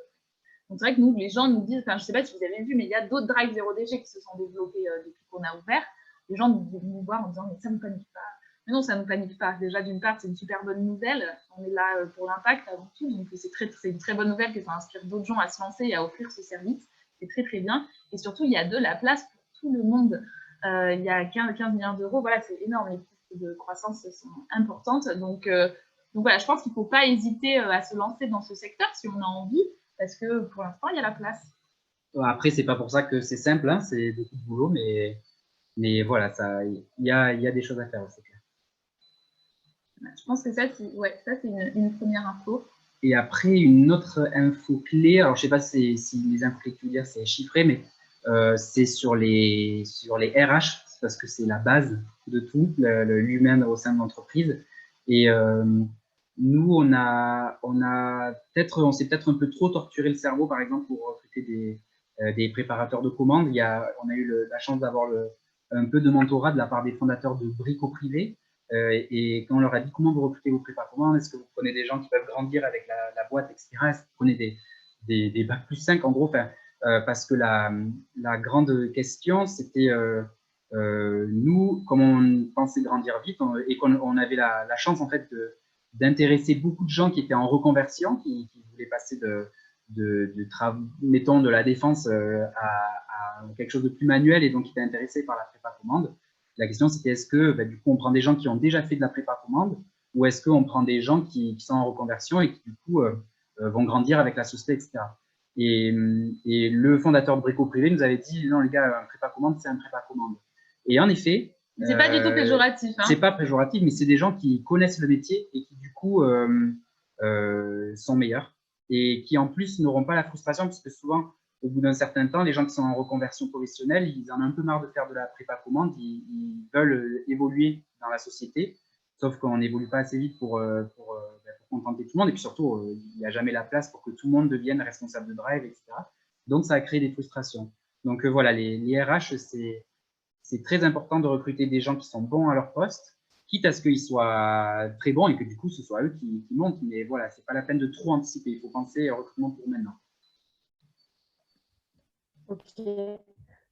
Donc c'est vrai que nous, les gens nous disent, enfin, je ne sais pas si vous avez vu, mais il y a d'autres drives zéro déchet qui se sont développés depuis qu'on a ouvert. Les gens nous voir en disant, mais ça ne nous panique pas. Mais non, ça ne nous panique pas. Déjà, d'une part, c'est une super bonne nouvelle. On est là pour l'impact avant tout. Donc, c'est une très bonne nouvelle que ça inspire d'autres gens à se lancer et à offrir ce service. C'est très, très bien. Et surtout, il y a de la place pour tout le monde. Il y a 15 milliards d'euros. Voilà, c'est énorme. Les pistes de croissance sont importantes. Donc voilà, je pense qu'il ne faut pas hésiter à se lancer dans ce secteur si on a envie, parce que pour l'instant, il y a la place. Après, ce n'est pas pour ça que c'est simple, hein, c'est beaucoup de boulot, mais Mais voilà, il y a des choses à faire, c'est clair. Je pense que ça, c'est une première info. Et après, une autre info clé, alors je ne sais pas si les infos clés que tu veux dire, c'est chiffré, mais c'est sur les RH, parce que c'est la base de tout, l'humain au sein de l'entreprise. Et nous, on s'est peut-être un peu trop torturé le cerveau, par exemple, pour recruter des préparateurs de commandes. On a eu la chance d'avoir un peu de mentorat de la part des fondateurs de Brico Privé. Et quand on leur a dit comment vous recrutez vos prépa commandes, est-ce que vous prenez des gens qui peuvent grandir avec la boîte, etc. Est-ce que vous prenez des bac plus 5 en gros, parce que la grande question, c'était nous, comme on pensait grandir vite et qu'on avait la chance en fait d'intéresser beaucoup de gens qui étaient en reconversion, qui voulaient passer mettons, de la défense à quelque chose de plus manuel et donc qui étaient intéressés par la prépa commande. La question, c'était est-ce que du coup, on prend des gens qui ont déjà fait de la prépa commande ou est-ce qu'on prend des gens qui sont en reconversion et qui du coup vont grandir avec la société, etc. Et le fondateur de Brico Privé nous avait dit non les gars, un prépa commande, c'est un prépa commande. Et en effet, c'est pas du tout péjoratif. Hein. C'est pas péjoratif, mais c'est des gens qui connaissent le métier et qui du coup sont meilleurs et qui en plus n'auront pas la frustration parce que souvent au bout d'un certain temps, les gens qui sont en reconversion professionnelle, ils en ont un peu marre de faire de la prépa commande, ils veulent évoluer dans la société, sauf qu'on n'évolue pas assez vite pour contenter tout le monde, et puis surtout, il n'y a jamais la place pour que tout le monde devienne responsable de drive, etc. Donc, ça a créé des frustrations. Donc, voilà, les RH, c'est très important de recruter des gens qui sont bons à leur poste, quitte à ce qu'ils soient très bons et que du coup, ce soit eux qui montent, mais voilà, c'est pas la peine de trop anticiper, il faut penser au recrutement pour maintenant. Ok,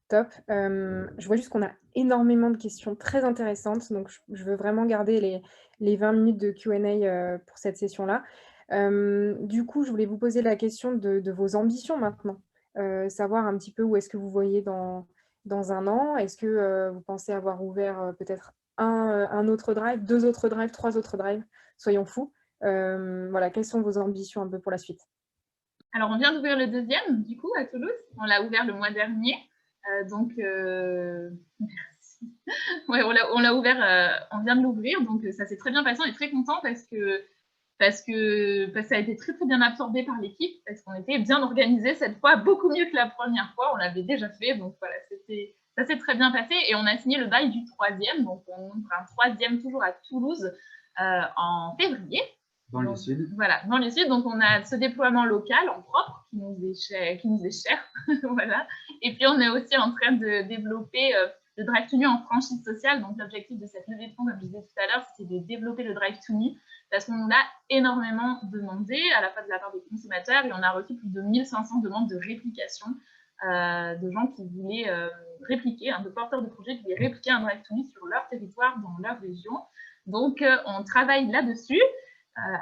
top. Je vois juste qu'on a énormément de questions très intéressantes, donc je veux vraiment garder les 20 minutes de Q&A pour cette session-là. Du coup, je voulais vous poser la question de vos ambitions maintenant. Savoir un petit peu où est-ce que vous voyez dans un an. Est-ce que vous pensez avoir ouvert peut-être un autre drive, 2 autres drives, 3 autres drives? Soyons fous. Voilà, quelles sont vos ambitions un peu pour la suite? Alors, on vient d'ouvrir le 2e, du coup, à Toulouse. On l'a ouvert le mois dernier. Merci. Ouais, on l'a ouvert, on vient de l'ouvrir, donc ça s'est très bien passé. On est très content parce que ça a été très très bien absorbé par l'équipe, parce qu'on était bien organisé cette fois, beaucoup mieux que la première fois. On l'avait déjà fait, donc voilà, ça s'est très bien passé. Et on a signé le bail du 3e, donc on ouvre un 3e toujours à Toulouse en février. Dans le sud. Voilà, dans le sud. Donc, on a ce déploiement local en propre qui nous est cher. Voilà. Et puis, on est aussi en train de développer le Drive to Me en franchise sociale. Donc, l'objectif de cette levée de fonds, comme je disais tout à l'heure, c'était de développer le Drive to Me parce qu'on nous l'a énormément demandé, à la fois de la part des consommateurs, et on a reçu plus de 1500 demandes de réplication de gens qui voulaient répliquer, de porteurs de projets qui voulaient répliquer un Drive to Me sur leur territoire, dans leur région. Donc, on travaille là-dessus.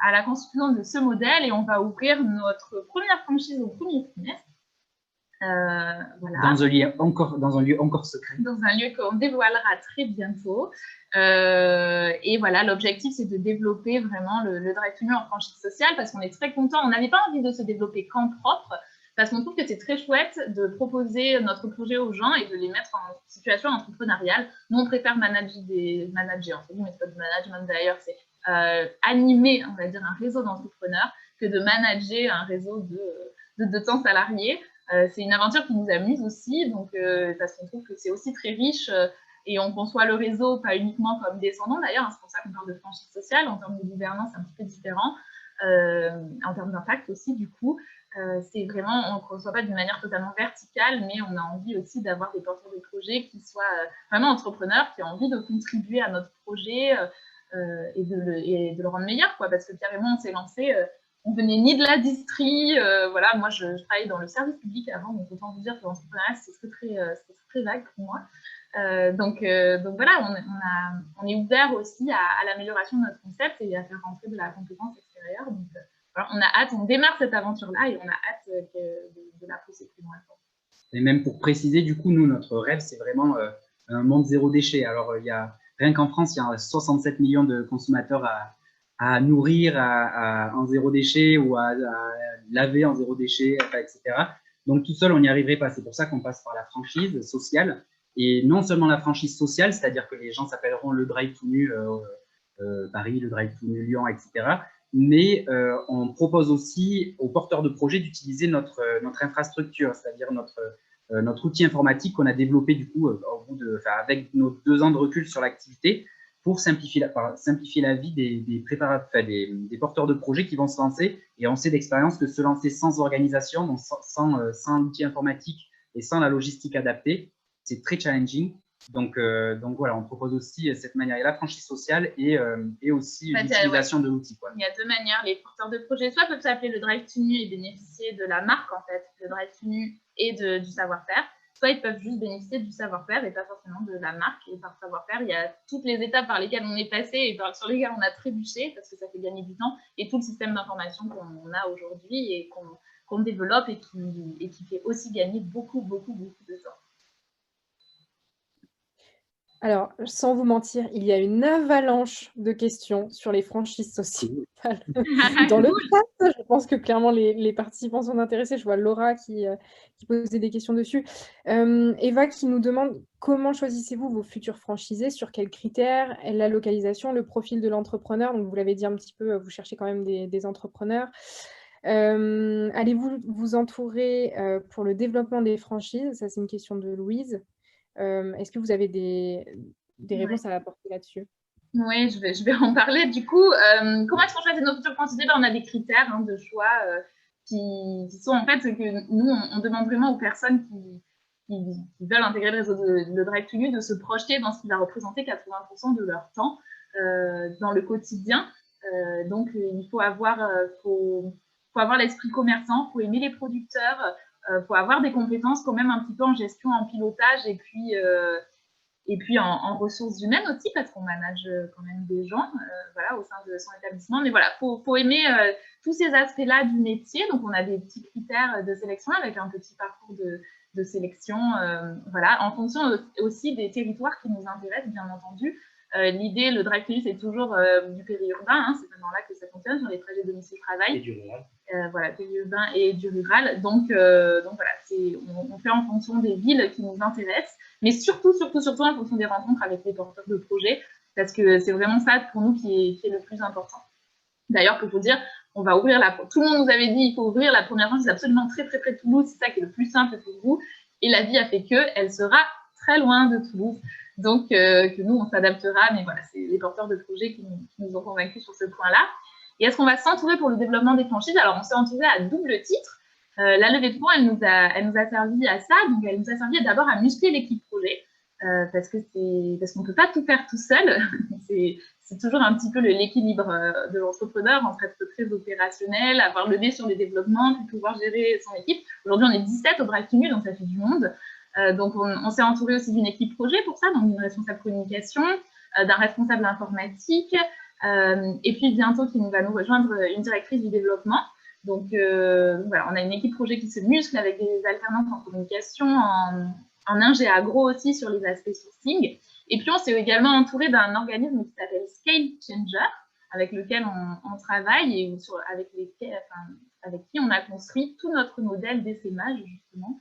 À la constitution de ce modèle et on va ouvrir notre première franchise au premier trimestre. Voilà. Dans un lieu encore secret. Dans un lieu qu'on dévoilera très bientôt. Et voilà, l'objectif, c'est de développer vraiment le Drive to Me en franchise sociale parce qu'on est très content. On n'avait pas envie de se développer qu'en propre parce qu'on trouve que c'est très chouette de proposer notre projet aux gens et de les mettre en situation entrepreneuriale. Nous, on préfère manager, entre guillemets, c'est pas du management d'ailleurs, c'est animer, on va dire, un réseau d'entrepreneurs que de manager un réseau de 200 salariés. C'est une aventure qui nous amuse aussi, donc, parce qu'on trouve que c'est aussi très riche et on conçoit le réseau pas uniquement comme descendant d'ailleurs, c'est pour ça qu'on parle de franchise sociale. En termes de gouvernance, c'est un petit peu différent. En termes d'impact aussi, du coup, c'est vraiment, on ne conçoit pas d'une manière totalement verticale, mais on a envie aussi d'avoir des porteurs de projets qui soient vraiment entrepreneurs, qui ont envie de contribuer à notre projet et de le rendre meilleur, quoi, parce que carrément, on s'est lancé, on venait ni de la distrie, voilà, moi je travaillais dans le service public avant, donc autant vous dire que l'entrepreneuriat, c'était très vague pour moi. Donc voilà, on est ouvert aussi à l'amélioration de notre concept et à faire rentrer de la compétence extérieure. Donc voilà, on a hâte, on démarre cette aventure-là et on a hâte de la pousser plus loin. Et même pour préciser, du coup, nous, notre rêve, c'est vraiment un monde zéro déchet. Alors, rien qu'en France, il y a 67 millions de consommateurs à nourrir en zéro déchet ou à laver en zéro déchet, etc. Donc, tout seul, on n'y arriverait pas. C'est pour ça qu'on passe par la franchise sociale Et non seulement la franchise sociale, c'est-à-dire que les gens s'appelleront le Drive to Nu Paris, le Drive to Nu Lyon, etc. Mais on propose aussi aux porteurs de projets d'utiliser notre infrastructure, c'est-à-dire notre outil informatique qu'on a développé du coup avec nos 2 ans de recul sur l'activité pour simplifier la vie des porteurs de projets qui vont se lancer. Et on sait d'expérience que se lancer sans organisation, donc sans l'outil informatique et sans la logistique adaptée, c'est très challenging. Donc voilà, on propose aussi cette manière, la franchise sociale et aussi l'utilisation de l'outil. Il y a 2 manières. Les porteurs de projets, soit peuvent s'appeler le Drive to Nu et bénéficier de la marque, en fait, le Drive to Nu et du savoir-faire, soit ils peuvent juste bénéficier du savoir-faire et pas forcément de la marque. Et par savoir-faire, il y a toutes les étapes par lesquelles on est passé et sur lesquelles on a trébuché, parce que ça fait gagner du temps, et tout le système d'information qu'on a aujourd'hui et qu'on développe et qui fait aussi gagner beaucoup, beaucoup, beaucoup de temps. Alors, sans vous mentir, il y a une avalanche de questions sur les franchises sociales dans le chat. Je pense que clairement les participants sont intéressés. Je vois Laura qui posait des questions dessus. Eva qui nous demande comment choisissez-vous vos futurs franchisés, sur quels critères, la localisation, le profil de l'entrepreneur. Donc vous l'avez dit un petit peu, vous cherchez quand même des entrepreneurs. Allez-vous vous entourer pour le développement des franchises? Ça, c'est une question de Louise. Est-ce que vous avez des réponses à apporter là-dessus? Oui, je vais en parler. Du coup, comment est-ce qu'on choisit nos futurs franchisés? On a des critères de choix qui sont en fait que nous, on demande vraiment aux personnes qui veulent intégrer le réseau de Drive to Nu de se projeter dans ce qui va représenter 80% de leur temps dans le quotidien. Donc, il faut avoir l'esprit commerçant, il faut aimer les producteurs, faut avoir des compétences quand même un petit peu en gestion, en pilotage et puis en ressources humaines aussi, parce qu'on manage quand même des gens voilà, au sein de son établissement. Mais voilà, faut aimer tous ces aspects-là du métier. Donc, on a des petits critères de sélection avec un petit parcours de sélection, voilà, en fonction aussi des territoires qui nous intéressent, bien entendu. L'idée, le Drive to Nu, c'est toujours du périurbain, c'est vraiment là que ça fonctionne, sur les trajets domicile-travail. Et du rural. Voilà, périurbain et du rural. Donc voilà, on fait en fonction des villes qui nous intéressent, mais surtout en fonction des rencontres avec les porteurs de projets, parce que c'est vraiment ça pour nous qui est le plus important. D'ailleurs, il faut dire, on va ouvrir tout le monde nous avait dit, il faut ouvrir la première franchise absolument très très près de Toulouse, c'est ça qui est le plus simple pour vous, et la vie a fait qu'elle sera très loin de Toulouse, donc que nous on s'adaptera, mais voilà, c'est les porteurs de projets qui nous ont convaincus sur ce point-là. Et est-ce qu'on va s'entourer pour le développement des franchises? Alors, on s'est entouré à double titre. La levée de fonds, elle nous a servi à ça. Donc, elle nous a servi d'abord à muscler l'équipe projet, parce qu'on ne peut pas tout faire tout seul. C'est toujours un petit peu l'équilibre de l'entrepreneur entre être très opérationnel, avoir le nez sur les développements, puis pouvoir gérer son équipe. Aujourd'hui, on est 17 au Drive to Nu, donc ça fait du monde. Donc, on s'est entouré aussi d'une équipe projet pour ça, donc d'une responsable communication, d'un responsable informatique, et puis bientôt qui va nous rejoindre une directrice du développement. Donc voilà, on a une équipe projet qui se muscle avec des alternantes en communication, en ingé agro aussi sur les aspects sourcing. Et puis on s'est également entouré d'un organisme qui s'appelle Scale Changer, avec lequel on travaille et avec qui on a construit tout notre modèle d'essaimage justement.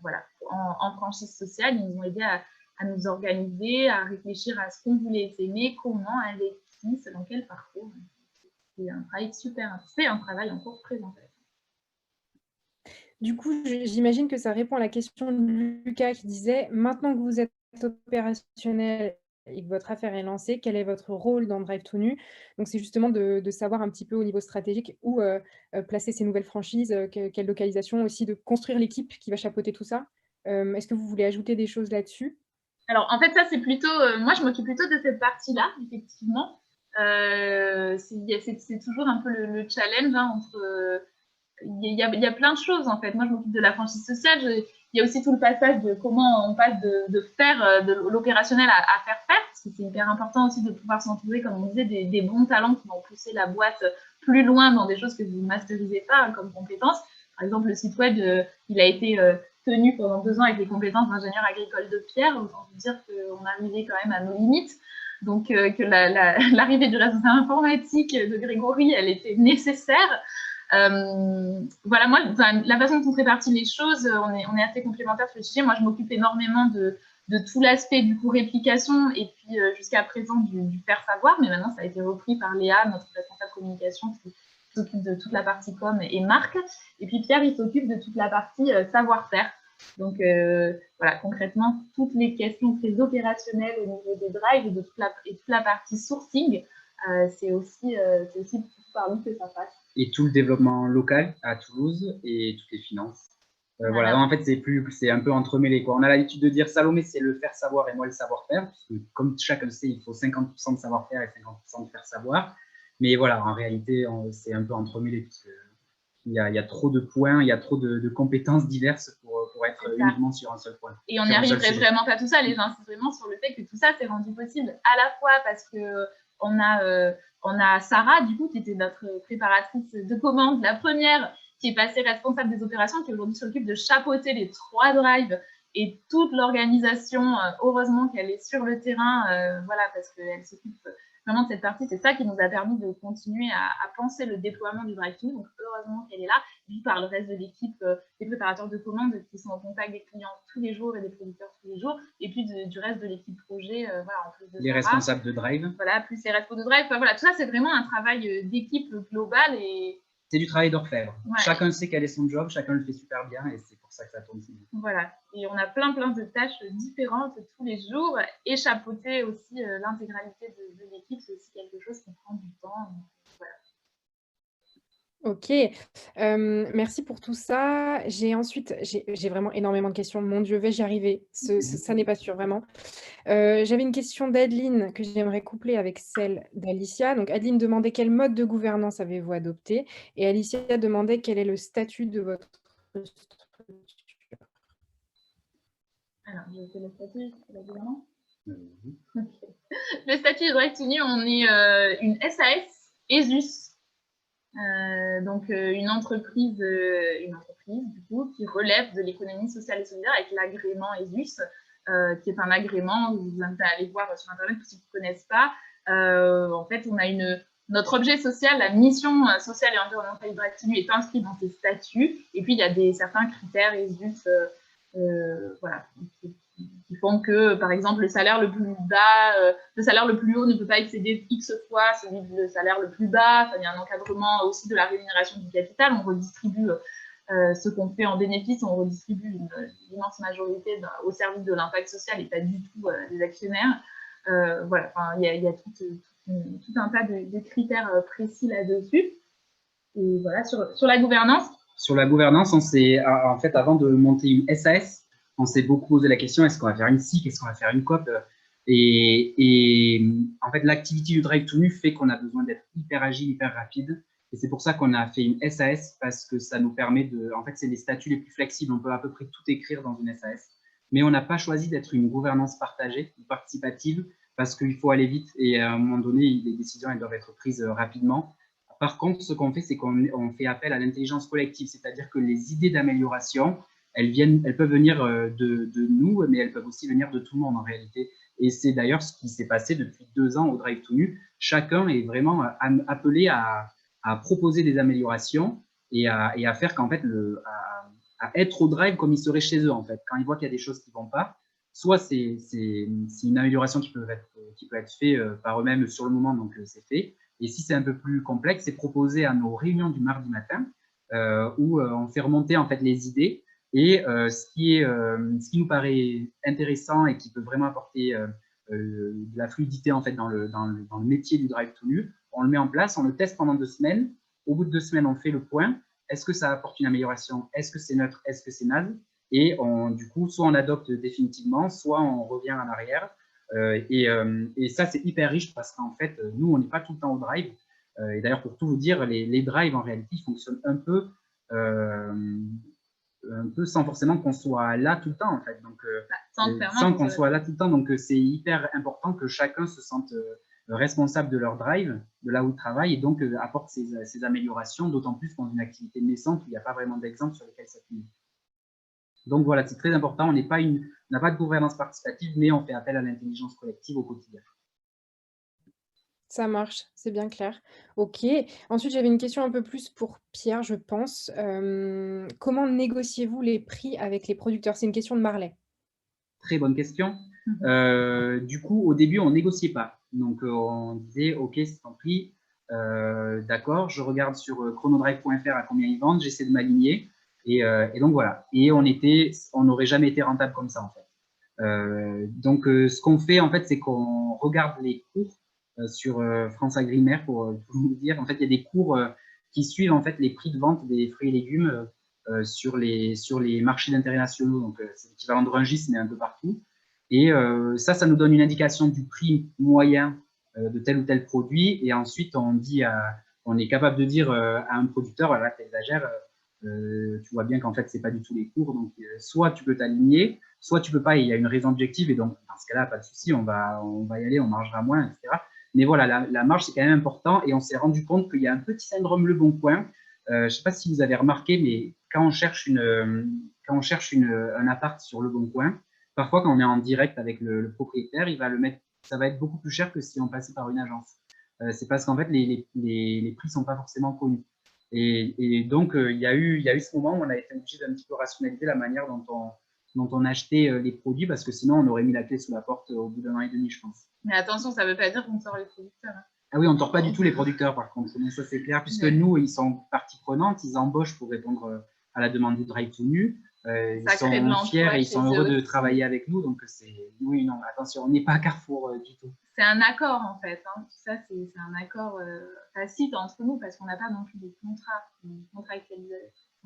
Voilà, en franchise sociale, ils nous ont aidé à nous organiser, à réfléchir à ce qu'on voulait essaimer, comment, avec qui, selon quel parcours. C'est un travail un travail encore très intéressant. Du coup, j'imagine que ça répond à la question de Lucas qui disait « Maintenant que vous êtes opérationnel et que votre affaire est lancée, quel est votre rôle dans Drive to Nu ?» Donc, c'est justement de savoir un petit peu au niveau stratégique où placer ces nouvelles franchises, quelle localisation, aussi de construire l'équipe qui va chapeauter tout ça. Est-ce que vous voulez ajouter des choses là-dessus? Alors, en fait, ça, c'est plutôt… moi, je m'occupe plutôt de cette partie-là, effectivement. C'est toujours un peu le challenge entre… il y a plein de choses, en fait. Moi, je m'occupe de la franchise sociale. Il y a aussi tout le passage de comment on passe de faire de l'opérationnel à faire, parce que c'est hyper important aussi de pouvoir s'entourer, comme on disait, des bons talents qui vont pousser la boîte plus loin dans des choses que vous ne masterisez pas comme compétences. Par exemple, le site web, il a été tenu pendant 2 ans avec les compétences d'ingénieur agricole de Pierre. Autant vous dire qu'on arrivait quand même à nos limites. Donc, que l'arrivée du responsable informatique de Grégory, elle était nécessaire. Voilà, moi, la façon dont on répartit les choses, on est assez complémentaires sur le sujet. Moi, je m'occupe énormément de de tout l'aspect du coup réplication et puis jusqu'à présent du faire savoir, mais maintenant ça a été repris par Léa, notre responsable communication, qui s'occupe de toute la partie com et marque, et puis Pierre, il s'occupe de toute la partie savoir-faire. Donc voilà, concrètement, toutes les questions très opérationnelles au niveau des drives et de toute la partie sourcing, c'est aussi par lui que ça passe. Et tout le développement local à Toulouse et toutes les finances. Voilà, en fait, c'est un peu entremêlé, quoi. On a l'habitude de dire Salomé, c'est le faire savoir et moi le savoir-faire, parce que comme chacun le sait, il faut 50% de savoir-faire et 50% de faire savoir. Mais voilà, en réalité, c'est un peu entremêlé, parce qu'il y a trop de points, il y a trop de compétences diverses pour être uniquement sur un seul point. Et on n'y arriverait vraiment pas tout seul. Et j'insiste vraiment sur le fait que tout ça s'est rendu possible à la fois parce que on a Sarah, du coup, qui était notre préparatrice de commande, la première, qui est passée responsable des opérations, qui aujourd'hui s'occupe de chapeauter les 3 drives et toute l'organisation. Heureusement qu'elle est sur le terrain, voilà, parce qu'elle s'occupe vraiment de cette partie. C'est ça qui nous a permis de continuer à penser le déploiement du drive-thru. Donc, heureusement qu'elle est là, vu par le reste de l'équipe, des préparateurs de commandes qui sont en contact des clients tous les jours et des producteurs tous les jours, et puis du reste de l'équipe projet, voilà, en plus de les responsables de drive. Voilà, plus les responsables de drive. Enfin, voilà, tout ça, c'est vraiment un travail d'équipe global. C'est du travail d'orfèvre. Ouais. Chacun sait quel est son job, chacun le fait super bien, et c'est pour ça que ça tourne si bien. Voilà, et on a plein de tâches différentes tous les jours, et chapeauter aussi l'intégralité de l'équipe, c'est aussi quelque chose qui prend du temps. Donc, voilà. Ok, merci pour tout ça. J'ai vraiment énormément de questions. Mon Dieu, vais-y arriver? Ça n'est pas sûr, vraiment. J'avais une question d'Adeline que j'aimerais coupler avec celle d'Alicia. Donc, Adeline demandait quel mode de gouvernance avez-vous adopté? Et Alicia demandait quel est le statut de votre structure. Alors, je fais le statut de la gouvernance. Okay. Le statut de Drive-to-Nu, on est une SAS ESUS. Donc une entreprise du coup, qui relève de l'économie sociale et solidaire avec l'agrément ESUS, qui est un agrément, je vous invite à aller voir sur Internet pour ceux qui ne connaissent pas. En fait, on a notre objet social, la mission sociale et environnementale de Drive-to-Nu est inscrite dans ses statuts, et puis il y a certains critères ESUS, voilà, qui font que, par exemple, le salaire le plus bas, le salaire le plus haut ne peut pas excéder X fois le salaire le plus bas. Enfin, il y a un encadrement aussi de la rémunération du capital. On redistribue ce qu'on fait en bénéfice, on redistribue l'immense majorité au service de l'impact social et pas du tout des actionnaires. Voilà, enfin, il y a tout un tas de critères précis là-dessus. Et voilà, sur la gouvernance. Sur la gouvernance, en fait, avant de monter une SAS, on s'est beaucoup posé la question, est-ce qu'on va faire une SIC, est-ce qu'on va faire une COP? Et en fait, l'activité du Drive-to-Nu fait qu'on a besoin d'être hyper agile, hyper rapide. Et c'est pour ça qu'on a fait une SAS, parce que ça nous permet de... En fait, c'est les statuts les plus flexibles. On peut à peu près tout écrire dans une SAS. Mais on n'a pas choisi d'être une gouvernance partagée ou participative, parce qu'il faut aller vite. Et à un moment donné, les décisions elles doivent être prises rapidement. Par contre, ce qu'on fait, c'est qu'on fait appel à l'intelligence collective, c'est-à-dire que les idées d'amélioration, elles peuvent venir de nous, mais elles peuvent aussi venir de tout le monde en réalité. Et c'est d'ailleurs ce qui s'est passé depuis 2 ans au Drive-to-Nu. Chacun est vraiment appelé à proposer des améliorations et à faire qu'en fait, à être au Drive comme ils seraient chez eux en fait. Quand ils voient qu'il y a des choses qui ne vont pas, soit c'est une amélioration qui peut être faite par eux-mêmes sur le moment, donc c'est fait. Et si c'est un peu plus complexe, c'est proposé à nos réunions du mardi matin où on fait remonter en fait les idées. Et ce qui nous paraît intéressant et qui peut vraiment apporter de la fluidité en fait, dans le métier du Drive-to-Nu, on le met en place, on le teste pendant 2 semaines. Au bout de 2 semaines, on fait le point. Est-ce que ça apporte une amélioration? Est-ce que c'est neutre? Est-ce que c'est naze? Et du coup, soit on adopte définitivement, soit on revient en arrière. Et ça, c'est hyper riche parce qu'en fait, nous, on n'est pas tout le temps au drive. Et d'ailleurs, pour tout vous dire, les drives, en réalité, ils fonctionnent un peu sans forcément qu'on soit là tout le temps, en fait. Donc, sans qu'on soit là tout le temps. Donc, c'est hyper important que chacun se sente responsable de leur drive, de là où ils travaillent, et donc apporte ces améliorations, d'autant plus dans une activité naissante où il n'y a pas vraiment d'exemple sur lesquels s'appuyer. Donc voilà, c'est très important. On n'a pas de gouvernance participative, mais on fait appel à l'intelligence collective au quotidien. Ça marche, c'est bien clair. Ok. Ensuite, j'avais une question un peu plus pour Pierre, je pense. Comment négociez-vous les prix avec les producteurs? C'est une question de Marley. Très bonne question. Du coup, au début, on négociait pas. Donc, on disait, OK, c'est en prix. D'accord, je regarde sur chronodrive.fr à combien ils vendent, j'essaie de m'aligner. Et donc, voilà. Et on n'aurait jamais été rentable comme ça, en fait. Donc, ce qu'on fait, en fait, c'est qu'on regarde les cours sur France Agrimaire pour vous dire. En fait, il y a des cours qui suivent en fait les prix de vente des fruits et légumes sur les marchés d'intérêt nationaux. Donc, c'est l'équivalent de Rungis, mais un peu partout. Et ça nous donne une indication du prix moyen de tel ou tel produit. Et ensuite, on est capable de dire à un producteur, voilà, tu exagères, tu vois bien qu'en fait, c'est pas du tout les cours. Donc, soit tu peux t'aligner, soit tu peux pas, et il y a une raison objective. Et donc, dans ce cas-là, pas de souci, on va y aller, on margera moins, etc. Mais voilà, la marge, c'est quand même important. Et on s'est rendu compte qu'il y a un petit syndrome Le Bon Coin. Je ne sais pas si vous avez remarqué, mais quand on cherche un appart sur Le Bon Coin, parfois quand on est en direct avec le propriétaire, il va le mettre, ça va être beaucoup plus cher que si on passait par une agence. C'est parce qu'en fait, les prix ne sont pas forcément connus. Et donc, il y a eu ce moment où on a été obligé d'un petit peu rationaliser la manière dont on achetait les produits, parce que sinon, on aurait mis la clé sous la porte au bout d'un an et demi, je pense. Mais attention, ça ne veut pas dire qu'on sort les producteurs. Ah oui, on ne tord pas du tout les producteurs, par contre. Mais ça, c'est clair, puisque nous, ils sont partie prenante, ils embauchent pour répondre à la demande du Drive to Nu. Ils sont fiers et ils sont heureux de travailler avec nous. Donc, oui, non, attention, on n'est pas à Carrefour du tout. C'est un accord, en fait. Hein. Tout ça, c'est un accord tacite entre nous, parce qu'on n'a pas non plus de contrat. On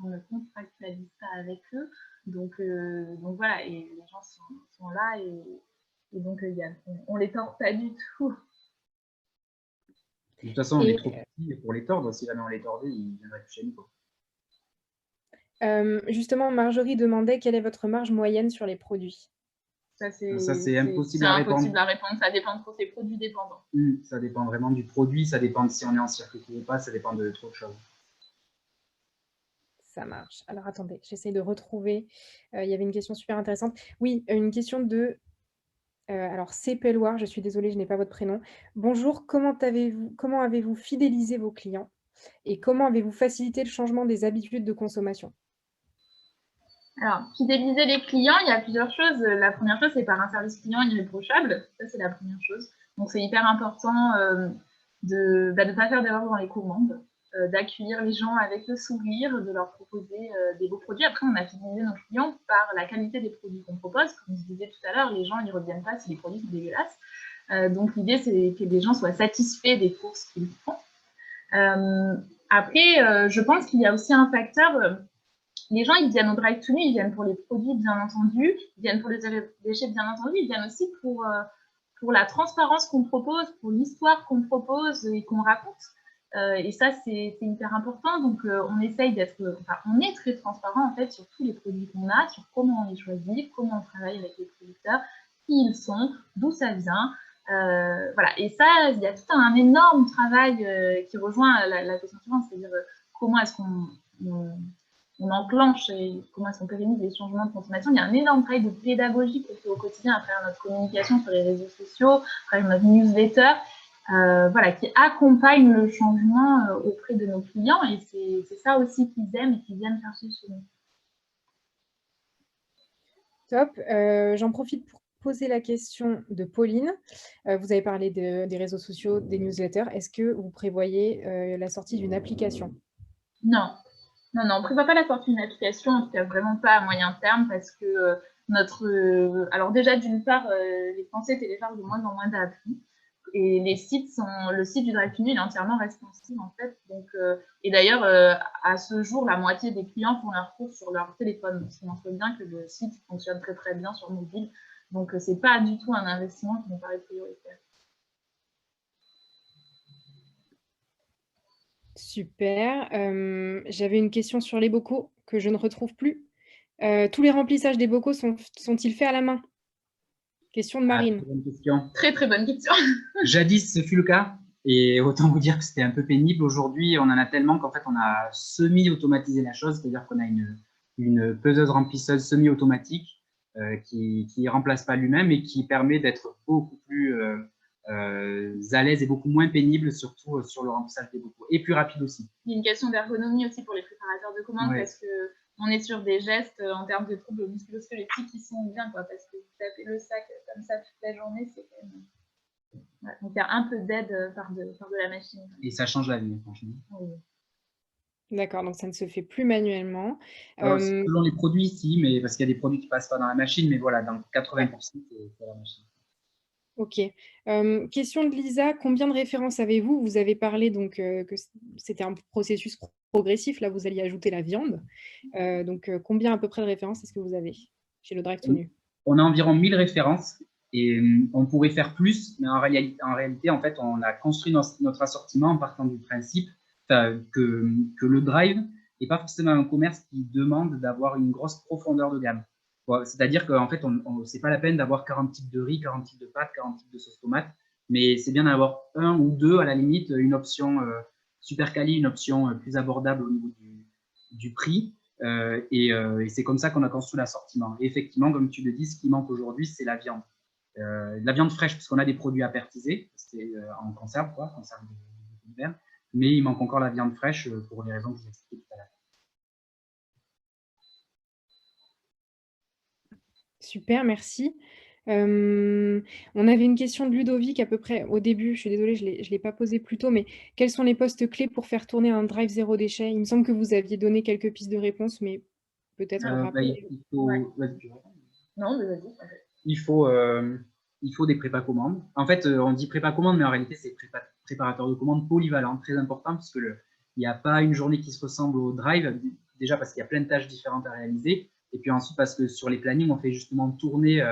ne contractualise pas avec eux. Donc voilà, et les gens sont là, et donc on les tord pas du tout. De toute façon, on est trop petits pour les tordre. Si jamais on les tordait, ils viendraient plus chez nous. Justement, Marjorie demandait quelle est votre marge moyenne sur les produits. Ça, c'est impossible à répondre. Ça dépend trop, c'est produit dépendant. Ça dépend vraiment du produit, ça dépend de si on est en circuit ou pas, ça dépend de trop de choses. Ça marche. Alors, attendez, j'essaie de retrouver. Il y avait une question super intéressante. Oui, une question de... alors, c'est Pelloir, je suis désolée, je n'ai pas votre prénom. Bonjour, comment avez-vous fidélisé vos clients et comment avez-vous facilité le changement des habitudes de consommation? Alors, fidéliser les clients, il y a plusieurs choses. La première chose, c'est par un service client irréprochable. Ça, c'est la première chose. Donc, c'est hyper important de ne pas faire d'erreur dans les commandes, d'accueillir les gens avec le sourire, de leur proposer des beaux produits. Après, on a fidélisé nos clients par la qualité des produits qu'on propose. Comme je disais tout à l'heure, les gens, ils ne reviennent pas si les produits sont dégueulasses. Donc, l'idée, c'est que les gens soient satisfaits des courses qu'ils font. Après, je pense qu'il y a aussi un facteur... les gens, ils viennent au Drive to Nu, ils viennent pour les produits, bien entendu, ils viennent pour les déchets, bien entendu, ils viennent aussi pour la transparence qu'on propose, pour l'histoire qu'on propose et qu'on raconte. Et ça, c'est hyper important. Donc, on essaye on est très transparent, en fait, sur tous les produits qu'on a, sur comment on les choisit, comment on travaille avec les producteurs, qui ils sont, d'où ça vient. Voilà. Et ça, il y a tout un énorme travail qui rejoint la question suivante, c'est-à-dire comment est-ce qu'on enclenche et comment est-ce qu'on pérennise les changements de consommation. Il y a un énorme travail de pédagogie qu'on fait au quotidien à travers notre communication sur les réseaux sociaux, à travers notre newsletter, voilà, qui accompagne le changement auprès de nos clients, et c'est ça aussi qu'ils aiment et qu'ils viennent chercher chez nous. Top. J'en profite pour poser la question de Pauline. Vous avez parlé des réseaux sociaux, des newsletters. Est-ce que vous prévoyez la sortie d'une application? Non. Non, on ne prévoit pas la sortie d'une application, en tout cas vraiment pas à moyen terme, parce que alors déjà, d'une part, les Français téléchargent de moins en moins d'applis, et le site du Drive to Nu est entièrement responsive, en fait. Donc, et d'ailleurs, à ce jour, la moitié des clients font leurs courses sur leur téléphone. Donc, ça montre bien que le site fonctionne très très bien sur mobile. Donc, c'est pas du tout un investissement qui nous paraît prioritaire. Super. J'avais une question sur les bocaux que je ne retrouve plus. Tous les remplissages des bocaux sont-ils faits à la main? Question de Marine. Très bonne question. Très très bonne question. Jadis, ce fut le cas. Et autant vous dire que c'était un peu pénible. Aujourd'hui, on en a tellement qu'en fait, on a semi-automatisé la chose. C'est-à-dire qu'on a une peseuse remplisseuse semi-automatique qui ne remplace pas lui-même et qui permet d'être beaucoup plus à l'aise et beaucoup moins pénible, surtout sur le remplissage des bocaux. Et plus rapide aussi. Il y a une question d'ergonomie aussi pour les préparateurs de commandes, parce que on est sur des gestes en termes de troubles musculo-squelettiques qui sont bien, quoi, parce que vous tapez le sac comme ça toute la journée, c'est quand même... Ouais, donc il y a un peu d'aide par de la machine. Et ça change la vie, franchement. Oui. D'accord, donc ça ne se fait plus manuellement. Selon les produits, si, mais parce qu'il y a des produits qui ne passent pas dans la machine, mais voilà, dans 80%, c'est la machine. Ok. Question de Lisa, combien de références avez-vous? Vous avez parlé donc que c'était un processus progressif, là vous alliez ajouter la viande. Donc combien à peu près de références est-ce que vous avez chez le Drive tout nu? On a environ 1000 références et on pourrait faire plus, mais en réalité en fait, on a construit notre assortiment en partant du principe que le Drive n'est pas forcément un commerce qui demande d'avoir une grosse profondeur de gamme. C'est-à-dire qu'en fait, c'est pas la peine d'avoir 40 types de riz, 40 types de pâtes, 40 types de sauce tomate, mais c'est bien d'avoir un ou deux, à la limite, une option super quali, une option plus abordable au niveau du prix. Et c'est comme ça qu'on a construit l'assortiment. Et effectivement, comme tu le dis, ce qui manque aujourd'hui, c'est la viande. La viande fraîche, puisqu'on a des produits apertisés, c'est en conserve, quoi, conserve d'hiver, mais il manque encore la viande fraîche pour les raisons que je vous expliquais tout à l'heure. Super, merci. On avait une question de Ludovic à peu près au début, je suis désolée, je ne l'ai pas posée plus tôt, mais quels sont les postes clés pour faire tourner un Drive zéro déchet? Il me semble que vous aviez donné quelques pistes de réponse, mais peut-être rappeler. Il faut... Ouais. Vas-y. Non, mais vas-y. Il faut des prépa-commandes. En fait, on dit prépa-commande, mais en réalité, c'est préparateur de commandes polyvalent, très important, puisque il n'y a pas une journée qui se ressemble au Drive, déjà parce qu'il y a plein de tâches différentes à réaliser, et puis ensuite parce que sur les plannings, on fait justement tourner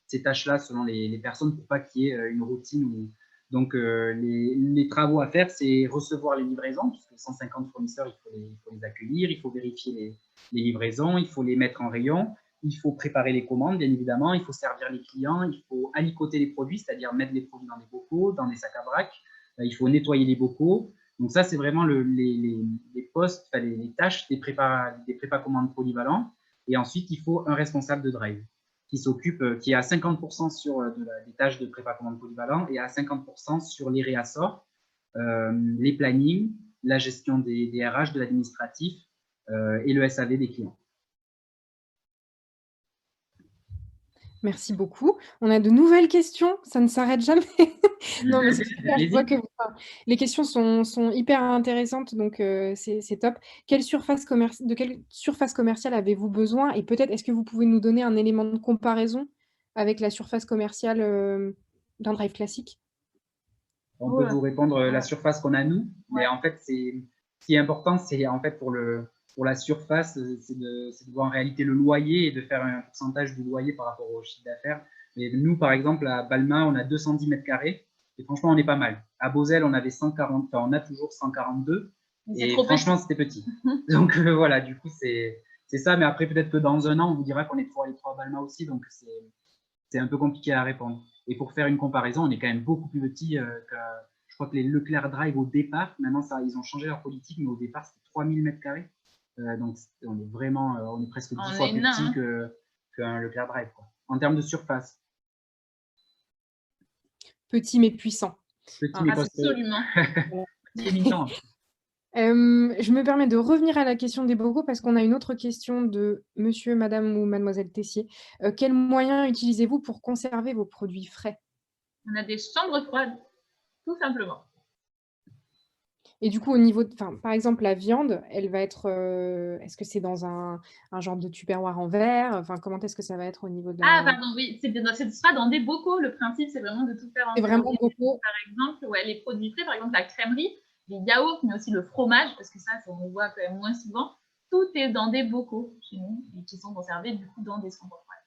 ces tâches-là selon les personnes pour pas qu'il y ait une routine. Donc, les travaux à faire, c'est recevoir les livraisons, puisque 150 fournisseurs, il faut les accueillir, il faut vérifier les livraisons, il faut les mettre en rayon. Il faut préparer les commandes, bien évidemment, il faut servir les clients, il faut alicoter les produits, c'est-à-dire mettre les produits dans des bocaux, dans des sacs à vrac, il faut nettoyer les bocaux. Donc ça, c'est vraiment les postes, enfin, les tâches des prépa-commandes polyvalents. Et ensuite, il faut un responsable de drive qui s'occupe, qui est à 50% sur des tâches de prépa-commande polyvalent et à 50% sur les réassorts, les plannings, la gestion des RH, de l'administratif et le SAV des clients. Merci beaucoup. On a de nouvelles questions, ça ne s'arrête jamais. Non, mais c'est super, je vois que les questions sont hyper intéressantes, donc c'est top. De quelle surface commerciale avez-vous besoin? Et peut-être, est-ce que vous pouvez nous donner un élément de comparaison avec la surface commerciale d'un Drive classique? On peut vous répondre la surface qu'on a nous, mais en fait, ce qui est important, c'est en fait pour la surface, c'est de voir en réalité le loyer et de faire un pourcentage du loyer par rapport au chiffre d'affaires. Mais nous, par exemple, à Balma, on a 210 mètres carrés et franchement, on est pas mal. À Beauzelle, on avait 140, enfin, on a toujours 142 et franchement, c'était petit. Donc voilà, du coup, c'est ça. Mais après, peut-être que dans un an, on vous dira qu'on est les trois à Balma aussi, donc c'est un peu compliqué à répondre. Et pour faire une comparaison, on est quand même beaucoup plus petit que, je crois que les Leclerc Drive au départ, maintenant ils ont changé leur politique, mais au départ c'était 3000 mètres carrés. Donc on est presque 10 fois plus petit qu'un Leclerc Drive, quoi, en termes de surface. Petit mais puissant. Petit mais costaud. Absolument. Je me permets de revenir à la question des bocaux parce qu'on a une autre question de monsieur, madame ou mademoiselle Tessier. Quels moyens utilisez-vous pour conserver vos produits frais? On a des chambres froides, tout simplement. Et du coup, au niveau par exemple, la viande, elle va être, est-ce que c'est dans un genre de tupperware en verre? Enfin, comment est-ce que ça va être au niveau de la... Ah pardon, oui, ce sera dans des bocaux. Le principe, c'est vraiment de tout faire en C'est vraiment bocaux. Par exemple, les produits frais, par exemple la crèmerie, les yaourts, mais aussi le fromage, parce que ça, on le voit quand même moins souvent. Tout est dans des bocaux chez nous et qui sont conservés du coup dans des chambres froides.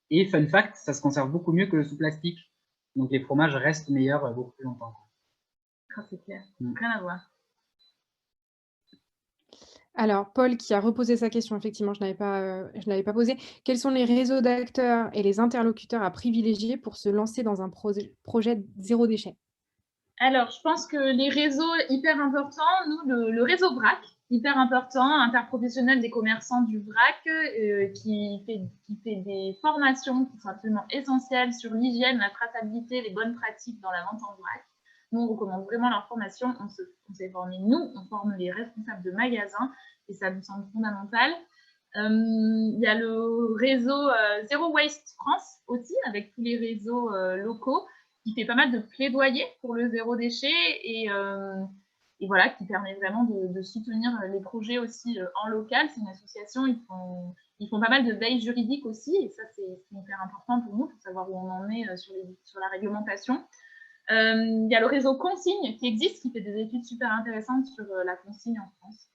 Et fun fact, ça se conserve beaucoup mieux que le sous plastique. Donc les fromages restent meilleurs beaucoup plus longtemps. Ah, c'est clair, rien à voir. Alors, Paul qui a reposé sa question, effectivement, je ne l'avais pas posée. Quels sont les réseaux d'acteurs et les interlocuteurs à privilégier pour se lancer dans un projet zéro déchet? Alors, je pense que les réseaux hyper importants, nous, le réseau VRAC, hyper important, interprofessionnel des commerçants du VRAC, qui fait des formations qui sont absolument essentielles sur l'hygiène, la traçabilité, les bonnes pratiques dans la vente en VRAC. Nous, on recommande vraiment leur formation. On s'est formé, nous, on forme les responsables de magasins et ça nous semble fondamental. Il y a le réseau Zero Waste France aussi, avec tous les réseaux locaux, qui fait pas mal de plaidoyer pour le zéro déchet et voilà, qui permet vraiment de soutenir les projets aussi en local. C'est une association, ils font pas mal de veille juridique aussi, et ça c'est hyper important pour nous, pour savoir où on en est sur la réglementation. Il y a le réseau Consigne qui existe, qui fait des études super intéressantes sur la consigne en France.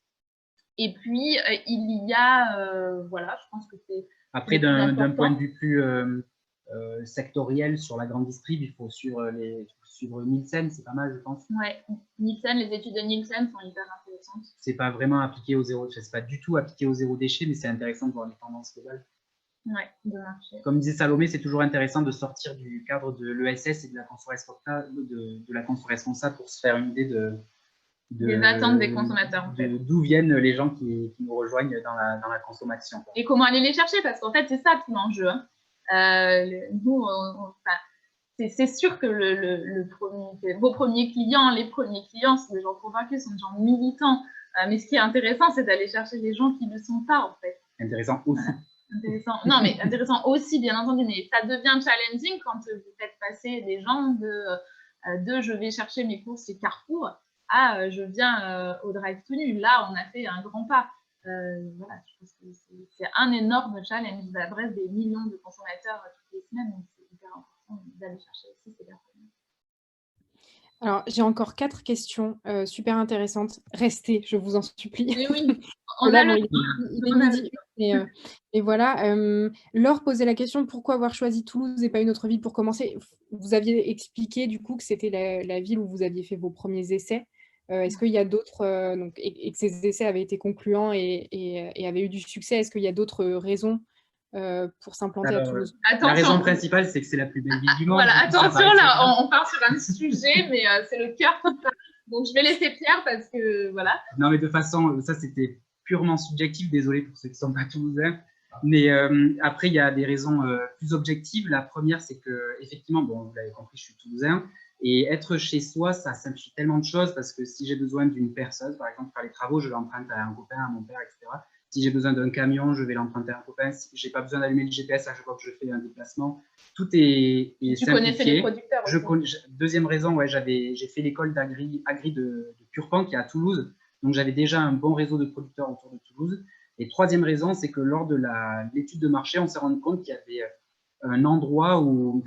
Et puis, il y a, voilà, je pense que c'est… Après, d'un point de vue plus sectoriel sur la grande distrib, il faut suivre Nielsen, c'est pas mal, je pense. Ouais, Nielsen, les études de Nielsen sont hyper intéressantes. C'est pas vraiment appliqué au zéro, c'est pas du tout appliqué au zéro déchet, mais c'est intéressant de voir les tendances globales. Ouais, de marché. Comme disait Salomé, c'est toujours intéressant de sortir du cadre de l'ESS et de la conso responsable pour se faire une idée des attentes des consommateurs, en fait. D'où viennent les gens qui nous rejoignent dans la consommation. Et comment aller les chercher, parce qu'en fait, c'est ça tout l'enjeu. Hein. Nous, c'est sûr que vos premiers clients, les premiers clients, sont des gens convaincus, sont des gens militants. Mais ce qui est intéressant, c'est d'aller chercher les gens qui ne le sont pas, en fait. Intéressant aussi. Intéressant. Non, mais intéressant aussi, bien entendu. Mais ça devient challenging quand vous faites passer des gens de je vais chercher mes courses chez Carrefour à je viens au drive to nu. Là, on a fait un grand pas. Voilà, je pense que c'est un énorme challenge. Ça adresse des millions de consommateurs toutes les semaines, donc c'est hyper important d'aller chercher aussi ces personnes. Alors, j'ai encore 4 questions super intéressantes. Restez, je vous en supplie. Oui, oui. Il est midi. Et voilà. Laure posait la question, pourquoi avoir choisi Toulouse et pas une autre ville pour commencer? Vous aviez expliqué du coup que c'était la ville où vous aviez fait vos premiers essais. Est-ce qu'il y a d'autres, et que ces essais avaient été concluants et avaient eu du succès? Est-ce qu'il y a d'autres raisons pour s'implanter à Toulouse? La raison principale, c'est que c'est la plus belle ville du monde. Voilà, attention, là, on part sur un sujet, mais c'est le cœur qui parle. Donc, je vais laisser Pierre parce que, voilà. Non, mais de façon, ça, c'était purement subjectif. Désolé pour ceux qui ne sont pas toulousains. Mais après, il y a des raisons plus objectives. La première, c'est que, effectivement, bon, vous l'avez compris, je suis toulousain. Et être chez soi, ça simplifie tellement de choses parce que si j'ai besoin d'une perceuse, par exemple, pour faire les travaux, je l'emprunte à un copain, à mon père, etc. Si j'ai besoin d'un camion, je vais l'emprunter à un copain. Si je n'ai pas besoin d'allumer le GPS à chaque fois que je fais un déplacement, tout est simplifié. Tu connaissais les producteurs aussi. Deuxième raison, ouais, j'ai fait l'école d'agri de Purpan qui est à Toulouse. Donc, j'avais déjà un bon réseau de producteurs autour de Toulouse. Et troisième raison, c'est que lors de l'étude de marché, on s'est rendu compte qu'il y avait un endroit où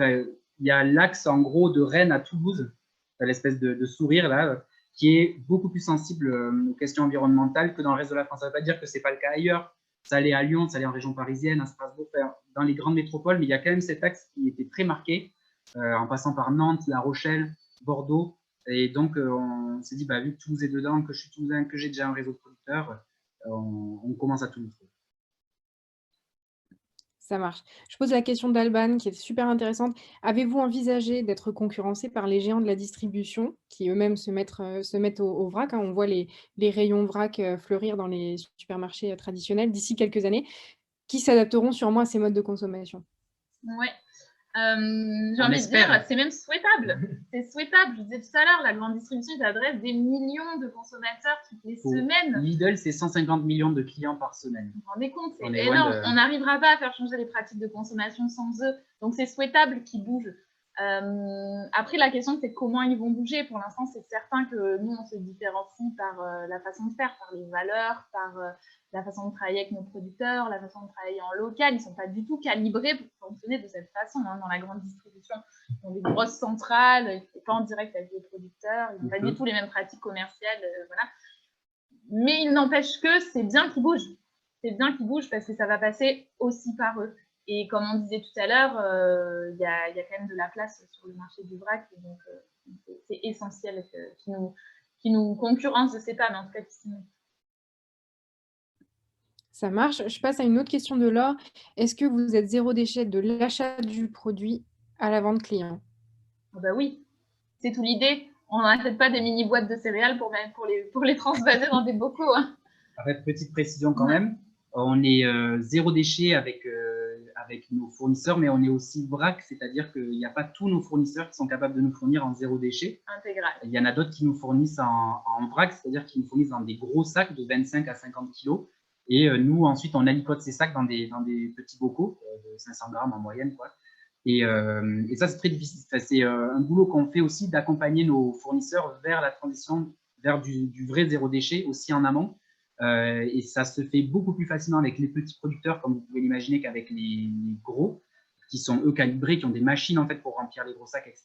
il y a l'axe en gros de Rennes à Toulouse, l'espèce de sourire là, qui est beaucoup plus sensible aux questions environnementales que dans le reste de la France. Ça ne veut pas dire que ce n'est pas le cas ailleurs. Ça allait à Lyon, ça allait en région parisienne, à Strasbourg, dans les grandes métropoles, mais il y a quand même cet axe qui était très marqué, en passant par Nantes, La Rochelle, Bordeaux. Et donc, on s'est dit, bah, vu que Toulouse est dedans, que je suis toulousain, que j'ai déjà un réseau de producteurs, on commence à Toulouse. Ça marche. Je pose la question d'Alban, qui est super intéressante. Avez-vous envisagé d'être concurrencé par les géants de la distribution, qui eux-mêmes se mettent au vrac, hein? On voit les rayons vrac fleurir dans les supermarchés traditionnels d'ici quelques années, qui s'adapteront sûrement à ces modes de consommation. Ouais. J'ai envie de dire, c'est même souhaitable. C'est souhaitable. Je disais tout à l'heure, la grande distribution adresse des millions de consommateurs toutes les semaines. Lidl, c'est 150 millions de clients par semaine. Vous vous rendez compte? C'est énorme. On n'arrivera pas à faire changer les pratiques de consommation sans eux. Donc, c'est souhaitable qu'ils bougent. Après, la question, c'est comment ils vont bouger. Pour l'instant, c'est certain que nous, on se différencie par la façon de faire, par les valeurs, par la façon de travailler avec nos producteurs, la façon de travailler en local. Ils ne sont pas du tout calibrés pour fonctionner de cette façon dans la grande distribution. Ils ont des grosses centrales, ils ne sont pas en direct avec les producteurs, ils n'ont pas du tout les mêmes pratiques commerciales. Voilà. Mais il n'empêche que c'est bien qu'ils bougent. C'est bien qu'ils bougent parce que ça va passer aussi par eux. Et comme on disait tout à l'heure, il y a quand même de la place sur le marché du vrac. Donc, c'est essentiel qu'ils nous concurrencent, je ne sais pas, mais en tout cas, qu'ils s'y mettent. Ça marche. Je passe à une autre question de Laure. Est-ce que vous êtes zéro déchet de l'achat du produit à la vente client? Bah oui, c'est tout l'idée. On n'achète pas des mini-boîtes de céréales pour les transvaser dans des bocaux. Hein. En fait, petite précision quand même. On est zéro déchet avec nos fournisseurs, mais on est aussi vrac, c'est-à-dire qu'il n'y a pas tous nos fournisseurs qui sont capables de nous fournir en zéro déchet. Intégral. Il y en a d'autres qui nous fournissent en vrac, c'est-à-dire qu'ils nous fournissent dans des gros sacs de 25 à 50 kilos. Et nous, ensuite, on alipote ces sacs dans des petits bocaux de 500 grammes en moyenne, quoi. Et ça, c'est très difficile. C'est un boulot qu'on fait aussi d'accompagner nos fournisseurs vers la transition vers du vrai zéro déchet, aussi en amont. Et ça se fait beaucoup plus facilement avec les petits producteurs, comme vous pouvez l'imaginer, qu'avec les gros, qui sont eux calibrés, qui ont des machines en fait pour remplir les gros sacs, etc.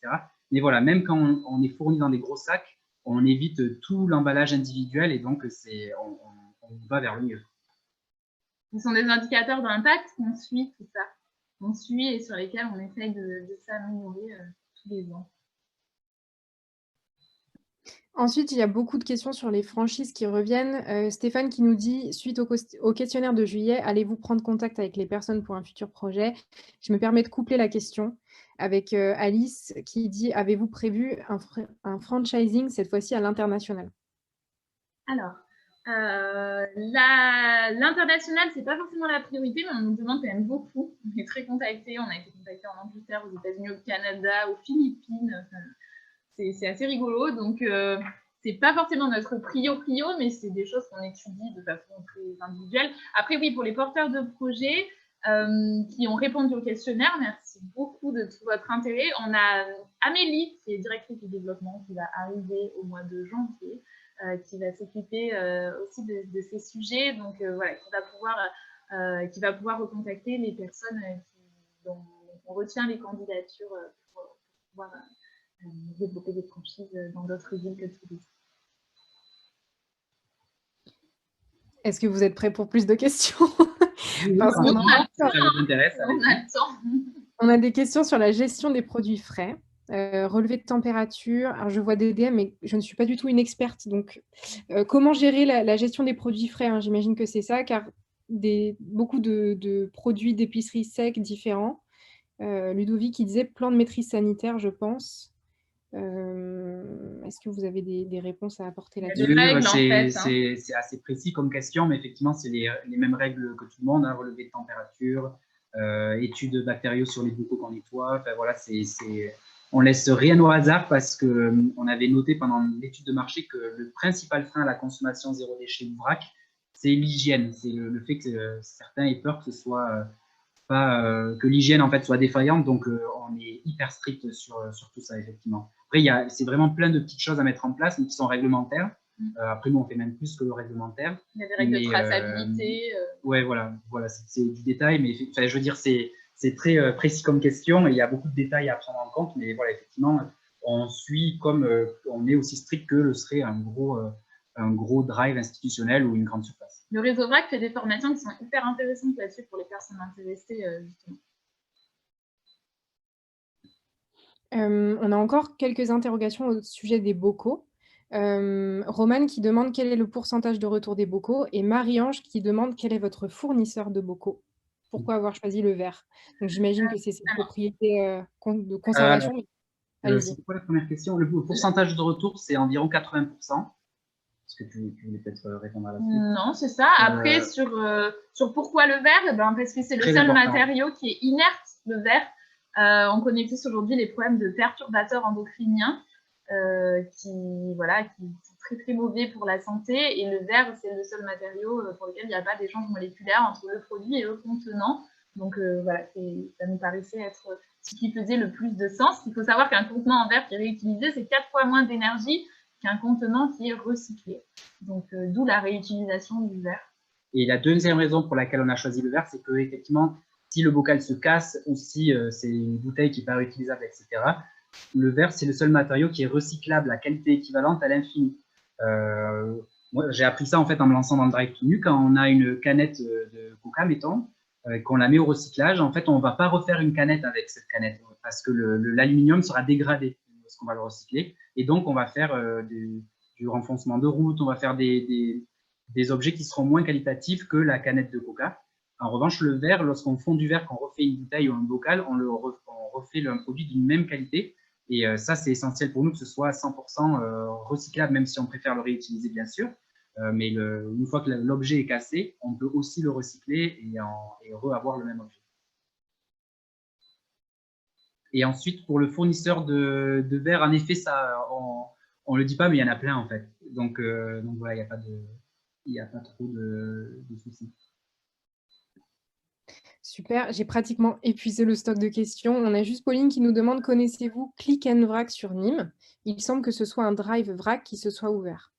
Mais voilà, même quand on est fourni dans des gros sacs, on évite tout l'emballage individuel et donc on va vers le mieux. Ce sont des indicateurs d'impact qu'on suit, tout ça. On suit et sur lesquels on essaye de s'améliorer tous les ans. Ensuite, il y a beaucoup de questions sur les franchises qui reviennent. Stéphane qui nous dit, suite au questionnaire de juillet, allez-vous prendre contact avec les personnes pour un futur projet? Je me permets de coupler la question avec Alice qui dit, avez-vous prévu un franchising cette fois-ci à l'international? Alors, l'international, c'est pas forcément la priorité, mais on nous demande quand même beaucoup. On est très contactés. On a été contactés en Angleterre, aux États-Unis, au Canada, aux Philippines. Enfin, c'est assez rigolo. Donc, c'est pas forcément notre prio, mais c'est des choses qu'on étudie de façon très individuelle. Après, oui, pour les porteurs de projets qui ont répondu au questionnaire, merci beaucoup de tout votre intérêt. On a Amélie, qui est directrice du développement, qui va arriver au mois de janvier. Qui va s'occuper aussi de ces sujets, donc voilà, qui va pouvoir recontacter les personnes dont on retient les candidatures pour pouvoir développer des franchises dans d'autres villes que Toulouse. Est-ce que vous êtes prêts pour plus de questions? Parce qu'on a le temps. On a des questions sur la gestion des produits frais. Relevé de température. Alors, je vois des DM, mais je ne suis pas du tout une experte. Donc, comment gérer la gestion des produits frais, hein? J'imagine que c'est ça, car beaucoup de produits d'épicerie secs différents. Ludovic qui disait plan de maîtrise sanitaire, je pense. Est-ce que vous avez des réponses à apporter là-dessus? C'est assez précis comme question, mais effectivement, c'est les mêmes règles que tout le monde, hein, relevé de température, études bactériaux sur les bocaux qu'on nettoie. Enfin, voilà, on laisse rien au hasard parce qu'on avait noté pendant l'étude de marché que le principal frein à la consommation zéro déchet ou vrac, c'est l'hygiène. C'est le fait que certains aient peur que ce soit que l'hygiène en fait soit défaillante, donc on est hyper strict sur tout ça, effectivement. Après, c'est vraiment plein de petites choses à mettre en place, mais qui sont réglementaires. Après, nous, on fait même plus que le réglementaire. Il y a des règles de traçabilité. Ouais, voilà, c'est du détail, mais enfin, je veux dire, c'est très précis comme question et il y a beaucoup de détails à prendre en compte, mais voilà, effectivement, on suit comme on est aussi strict que le serait un gros drive institutionnel ou une grande surface. Le réseau VRAC fait des formations qui sont hyper intéressantes là-dessus pour les personnes intéressées, justement. On a encore quelques interrogations au sujet des bocaux. Romane qui demande quel est le pourcentage de retour des bocaux et Marie-Ange qui demande quel est votre fournisseur de bocaux. Pourquoi avoir choisi le verre? Donc j'imagine que c'est cette propriété de conservation. C'est quoi la première question? Le pourcentage de retour, c'est environ 80%. Est-ce que tu voulais peut-être répondre à la suite? Non, c'est ça. Après, sur pourquoi le verre, parce que c'est le seul matériau qui est inerte, le verre. On connaît tous aujourd'hui les problèmes de perturbateurs endocriniens qui sont très très mauvais pour la santé. Et le verre, c'est le seul matériau pour lequel il n'y a pas d'échange moléculaire entre le produit et le contenant. Donc voilà, ça nous paraissait être ce qui faisait le plus de sens. Il faut savoir qu'un contenant en verre qui est réutilisé, c'est 4 fois moins d'énergie qu'un contenant qui est recyclé. Donc d'où la réutilisation du verre. Et la deuxième raison pour laquelle on a choisi le verre, c'est que effectivement, si le bocal se casse ou si c'est une bouteille qui n'est pas réutilisable, etc., le verre, c'est le seul matériau qui est recyclable à qualité équivalente à l'infini. Moi, j'ai appris ça en fait en me lançant dans le drive tout nu. Quand on a une canette de coca, mettons, qu'on la met au recyclage, en fait, on ne va pas refaire une canette avec cette canette parce que l'aluminium sera dégradé lorsqu'on va le recycler. Et donc, on va faire du renfoncement de route, on va faire des objets qui seront moins qualitatifs que la canette de coca. En revanche, le verre, lorsqu'on fond du verre, qu'on refait une bouteille ou un bocal, on refait un produit d'une même qualité. Et ça, c'est essentiel pour nous que ce soit 100% recyclable, même si on préfère le réutiliser, bien sûr. Mais une fois que l'objet est cassé, on peut aussi le recycler et avoir le même objet. Et ensuite, pour le fournisseur de verre, en effet, ça, on ne le dit pas, mais il y en a plein, en fait. Donc voilà, il n'y a pas de... il n'y a pas trop de soucis. Super, j'ai pratiquement épuisé le stock de questions. On a juste Pauline qui nous demande: connaissez-vous Click and Vrac sur Nîmes? Il semble que ce soit un drive vrac qui se soit ouvert.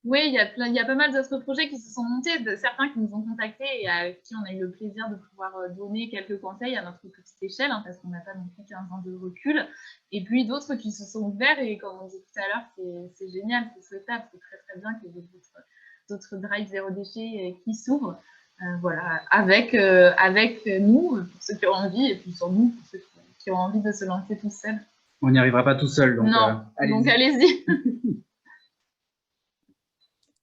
Oui, il y a pas mal d'autres projets qui se sont montés, certains qui nous ont contactés et avec qui on a eu le plaisir de pouvoir donner quelques conseils à notre petite échelle, hein, parce qu'on n'a pas non plus 15 ans de recul. Et puis d'autres qui se sont ouverts et comme on disait tout à l'heure, c'est génial, c'est souhaitable, c'est très très bien qu'il y ait d'autres drives zéro déchet qui s'ouvrent. Voilà, avec nous, pour ceux qui ont envie, et puis sur nous, pour ceux qui ont envie de se lancer tout seuls. On n'y arrivera pas tout seul, donc non, allez-y. Donc allez-y.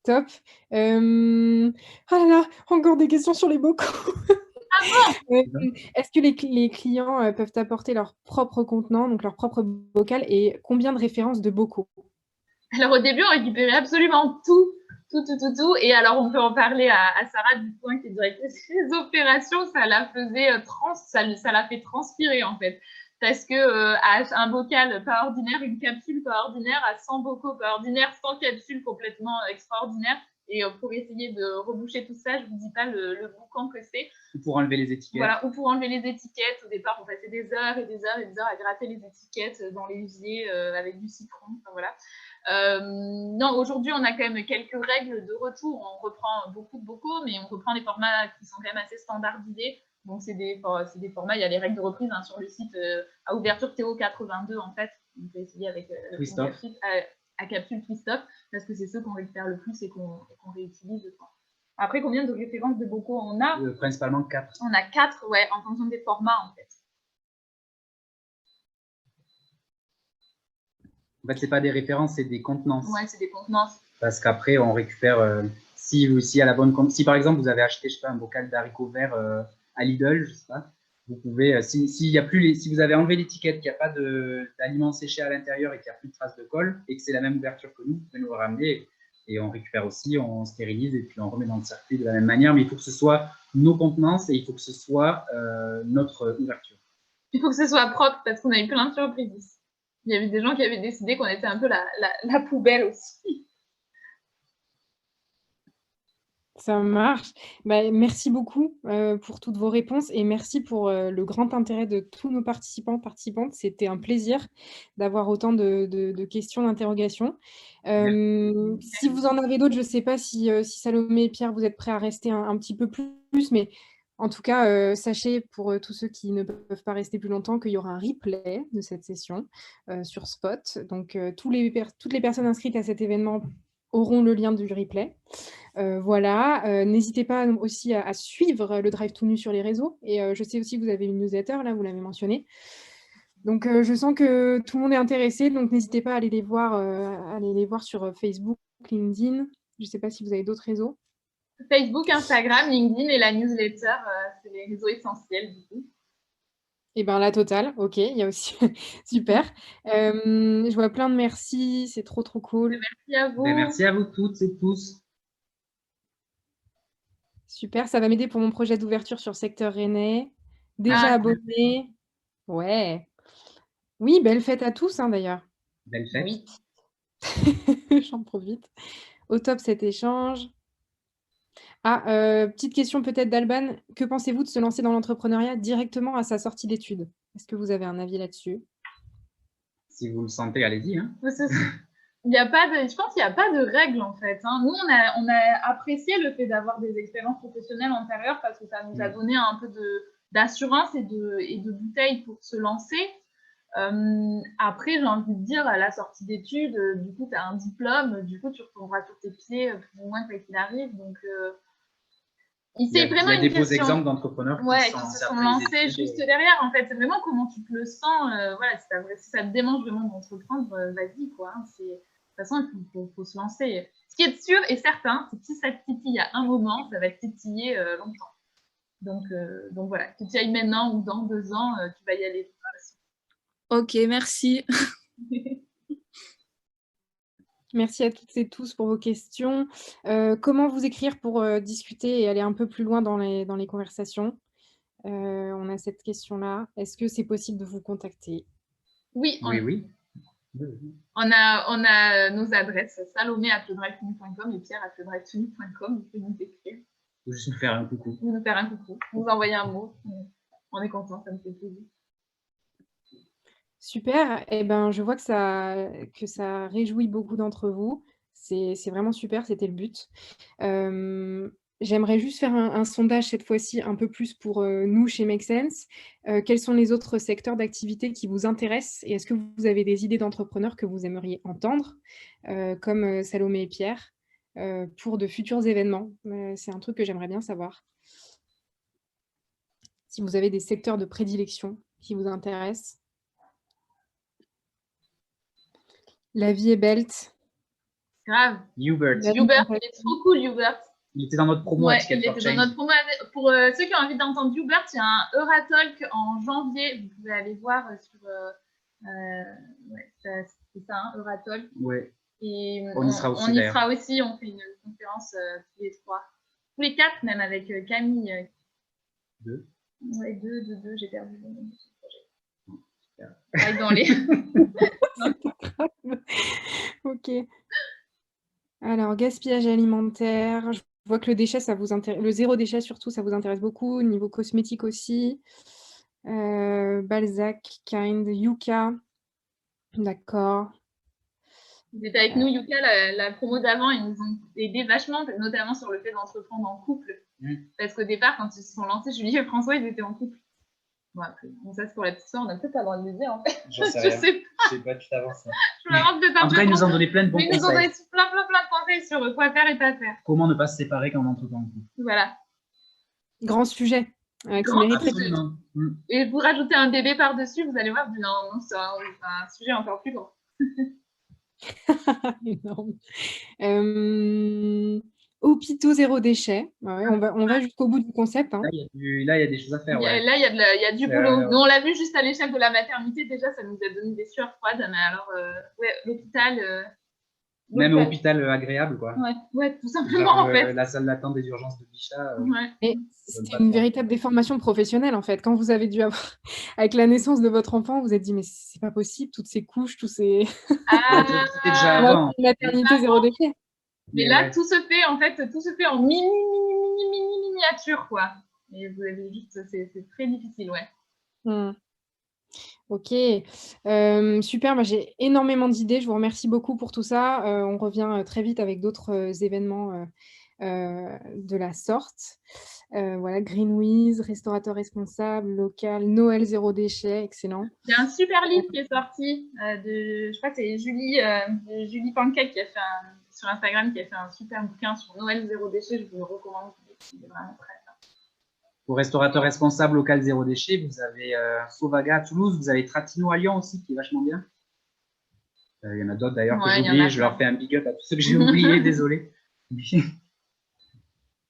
Top. Oh là là, encore des questions sur les bocaux. Ah bon? Est-ce que les clients peuvent apporter leur propre contenant, donc leur propre bocal, et combien de références de bocaux? Alors au début, on récupérait absolument tout. Et alors, on peut en parler à Sarah Dupont, qui est directrice des opérations. Ça la faisait ça l'a fait transpirer, en fait. Parce que un bocal pas ordinaire, une capsule pas ordinaire, à 100 bocaux pas ordinaires, 100 capsules complètement extraordinaires. Et pour essayer de reboucher tout ça, je vous dis pas le boucan que c'est. Ou pour enlever les étiquettes. Voilà, ou pour enlever les étiquettes. Au départ, on passait des heures et des heures et des heures à gratter les étiquettes dans l'évier avec du citron. Enfin, voilà. Non, aujourd'hui, on a quand même quelques règles de retour. On reprend beaucoup de bocaux, mais on reprend des formats qui sont quand même assez standardisés. Donc, c'est des formats, il y a les règles de reprise hein, sur le site à ouverture TO82, en fait. On peut essayer avec à capsule Twist-Up, parce que c'est ceux qu'on récupère le plus et qu'on réutilise. Après, combien de références de bocaux on a? Principalement 4. On a 4, ouais, en fonction des formats, en fait. En fait, ce n'est pas des références, c'est des contenances. Ouais, c'est des contenances. Parce qu'après, on récupère, si par exemple, vous avez acheté, je sais pas, un bocal d'haricots verts à Lidl, je sais pas, vous pouvez, si vous avez enlevé l'étiquette, qu'il n'y a pas d'aliments séchés à l'intérieur et qu'il n'y a plus de traces de colle, et que c'est la même ouverture que nous, vous pouvez nous le ramener, et on récupère aussi, on stérilise, et puis on remet dans le circuit de la même manière, mais il faut que ce soit nos contenances, et il faut que ce soit notre ouverture. Il faut que ce soit propre, parce qu'on a eu plein de surprises. Il y avait des gens qui avaient décidé qu'on était un peu la poubelle aussi. Ça marche. Bah, merci beaucoup pour toutes vos réponses et merci pour le grand intérêt de tous nos participants, participantes. C'était un plaisir d'avoir autant de questions, d'interrogations. Si vous en avez d'autres, je ne sais pas si Salomé et Pierre, vous êtes prêts à rester un petit peu plus, mais en tout cas, sachez pour tous ceux qui ne peuvent pas rester plus longtemps qu'il y aura un replay de cette session sur Spot. Donc, toutes les personnes inscrites à cet événement auront le lien du replay. Voilà, n'hésitez pas aussi à suivre le Drive tout nu sur les réseaux. Et je sais aussi que vous avez une newsletter, là, vous l'avez mentionné. Donc, je sens que tout le monde est intéressé, donc n'hésitez pas à aller les voir sur Facebook, LinkedIn. Je ne sais pas si vous avez d'autres réseaux. Facebook, Instagram, LinkedIn et la newsletter, c'est les réseaux essentiels du coup. Eh bien, la totale, ok, il y a aussi... Super. Je vois plein de merci, c'est trop cool. Merci à vous. Merci à vous toutes et tous. Super, ça va m'aider pour mon projet d'ouverture sur secteur rennais. Déjà abonné. Ouais. Oui, belle fête à tous, hein, d'ailleurs. Belle fête. Oui. J'en profite. Au top cet échange. Ah, petite question peut-être d'Alban. Que pensez-vous de se lancer dans l'entrepreneuriat directement à sa sortie d'études? Est-ce que vous avez un avis là-dessus? Si vous le sentez, allez-y. Hein. Je pense qu'il n'y a pas de règle en fait. Hein. Nous, on a apprécié le fait d'avoir des expériences professionnelles antérieures parce que ça nous a donné un peu d'assurance et de bouteilles pour se lancer. Après, j'ai envie de dire, à la sortie d'études, du coup, tu as un diplôme, du coup, tu retomberas sur tes pieds plus ou moins quoi qu'il arrive. Donc, il y a des beaux exemples d'entrepreneurs qui se sont lancés juste derrière, en fait. C'est vraiment comment tu te le sens. Voilà, si ça te démange vraiment d'entreprendre, vas-y, quoi. De toute façon, il faut se lancer. Ce qui est sûr et certain, c'est que si ça te titille à un moment, ça va te titiller longtemps. Donc voilà, que tu y ailles maintenant ou dans 2 ans, tu vas y aller. Ok, merci. Merci à toutes et tous pour vos questions. Comment vous écrire pour discuter et aller un peu plus loin dans les conversations? On a cette question-là. Est-ce que c'est possible de vous contacter? Oui. Oui. On a nos adresses salomé@ledrivetonu.com et pierre@ledrivetonu.com. Vous pouvez nous écrire. Ou juste nous faire un coucou. Vous nous faire un coucou. Vous envoyer un mot. On est content, ça me fait plaisir. Super. Et ben, je vois que ça réjouit beaucoup d'entre vous. C'est vraiment super, c'était le but. J'aimerais juste faire un sondage cette fois-ci un peu plus pour nous chez Make Sense. Quels sont les autres secteurs d'activité qui vous intéressent et est-ce que vous avez des idées d'entrepreneurs que vous aimeriez entendre, comme Salomé et Pierre, pour de futurs événements? C'est un truc que j'aimerais bien savoir. Si vous avez des secteurs de prédilection qui vous intéressent. La vie est belle. Grave. Hubert. Hubert, il est trop cool, Hubert. Il était dans notre promo à Ticket il for était dans Change. notre promo. Pour ceux qui ont envie d'entendre Hubert, il y a un Euratalk en janvier. Vous pouvez aller voir sur... ouais, c'est ça, hein, Euratalk. Ouais. Et on y sera aussi. On fait une conférence tous les 3. Tous les 4 même, avec Camille. 2. Ouais, 2, j'ai perdu le nom de ce projet. Super. Dans les... Ok. Alors, gaspillage alimentaire. Je vois que le déchet, ça vous intéresse. Le zéro déchet, surtout, ça vous intéresse beaucoup. Niveau cosmétique aussi. Balzac, Kind, Yuka. D'accord. Ils étaient avec nous, Yuka, la promo d'avant. Ils nous ont aidé vachement, notamment sur le fait d'entreprendre en couple. Parce qu'au départ, quand ils se sont lancés, Julie et François, ils étaient en couple. Bon, après, bon, ça, c'est pour la petite soeur. On n'a peut-être pas le droit de le dire, en fait. Je sais pas, tu t'avances. Je m'avance peut-être un peu. En tout cas, ils nous ont donné plein de bons conseils. Ils nous ont donné plein de conseils sur quoi faire et pas faire. Comment ne pas se séparer quand on entreprend en couple. Voilà. Grand sujet qui mérite absolument. Et vous rajoutez un bébé par-dessus, vous allez voir, non, c'est un sujet encore plus grand. Énorme. Hôpitaux zéro déchet. Ouais, on va jusqu'au bout du concept. Hein. Là, il y a des choses à faire. Ouais. Là, il y a du boulot. Nous, on l'a vu juste à l'échelle de la maternité. Déjà, ça nous a donné des sueurs froides. Mais alors, ouais, l'hôpital... Même hôpital agréable, quoi. Ouais, tout simplement, en fait. La salle d'attente des urgences de Bichat. Ouais. C'était une véritable déformation professionnelle, en fait. Quand vous avez dû avoir, avec la naissance de votre enfant, vous vous êtes dit, mais c'est pas possible, toutes ces couches, tous ces... C'était déjà avant. Maternité zéro déchet. Mais là, ouais. Tout se fait en miniature, quoi. Et vous avez juste, c'est très difficile, ouais. Ok, super, j'ai énormément d'idées, je vous remercie beaucoup pour tout ça. On revient très vite avec d'autres événements de la sorte. Voilà, Greenwiz, restaurateur responsable, local, Noël zéro déchet, excellent. Il y a un super livre qui est sorti, je crois que c'est Julie Pancake qui a fait sur Instagram, qui a fait un super bouquin sur Noël zéro déchet, je vous le recommande, il est vraiment très bien. Pour restaurateur responsable local zéro déchet, vous avez Sauvaga à Toulouse, vous avez Tratino à Lyon aussi, qui est vachement bien. Il y en a d'autres d'ailleurs que j'ai oubliés, je leur fais un big up à tous ceux que j'ai oubliés, désolé.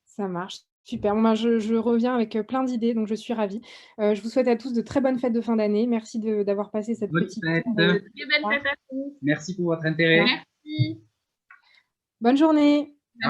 Ça marche, super. Bon, je reviens avec plein d'idées, donc je suis ravie. Je vous souhaite à tous de très bonnes fêtes de fin d'année. Merci d'avoir passé cette petite... Très belle fête à tous. Merci pour votre intérêt. Merci. Bonne journée.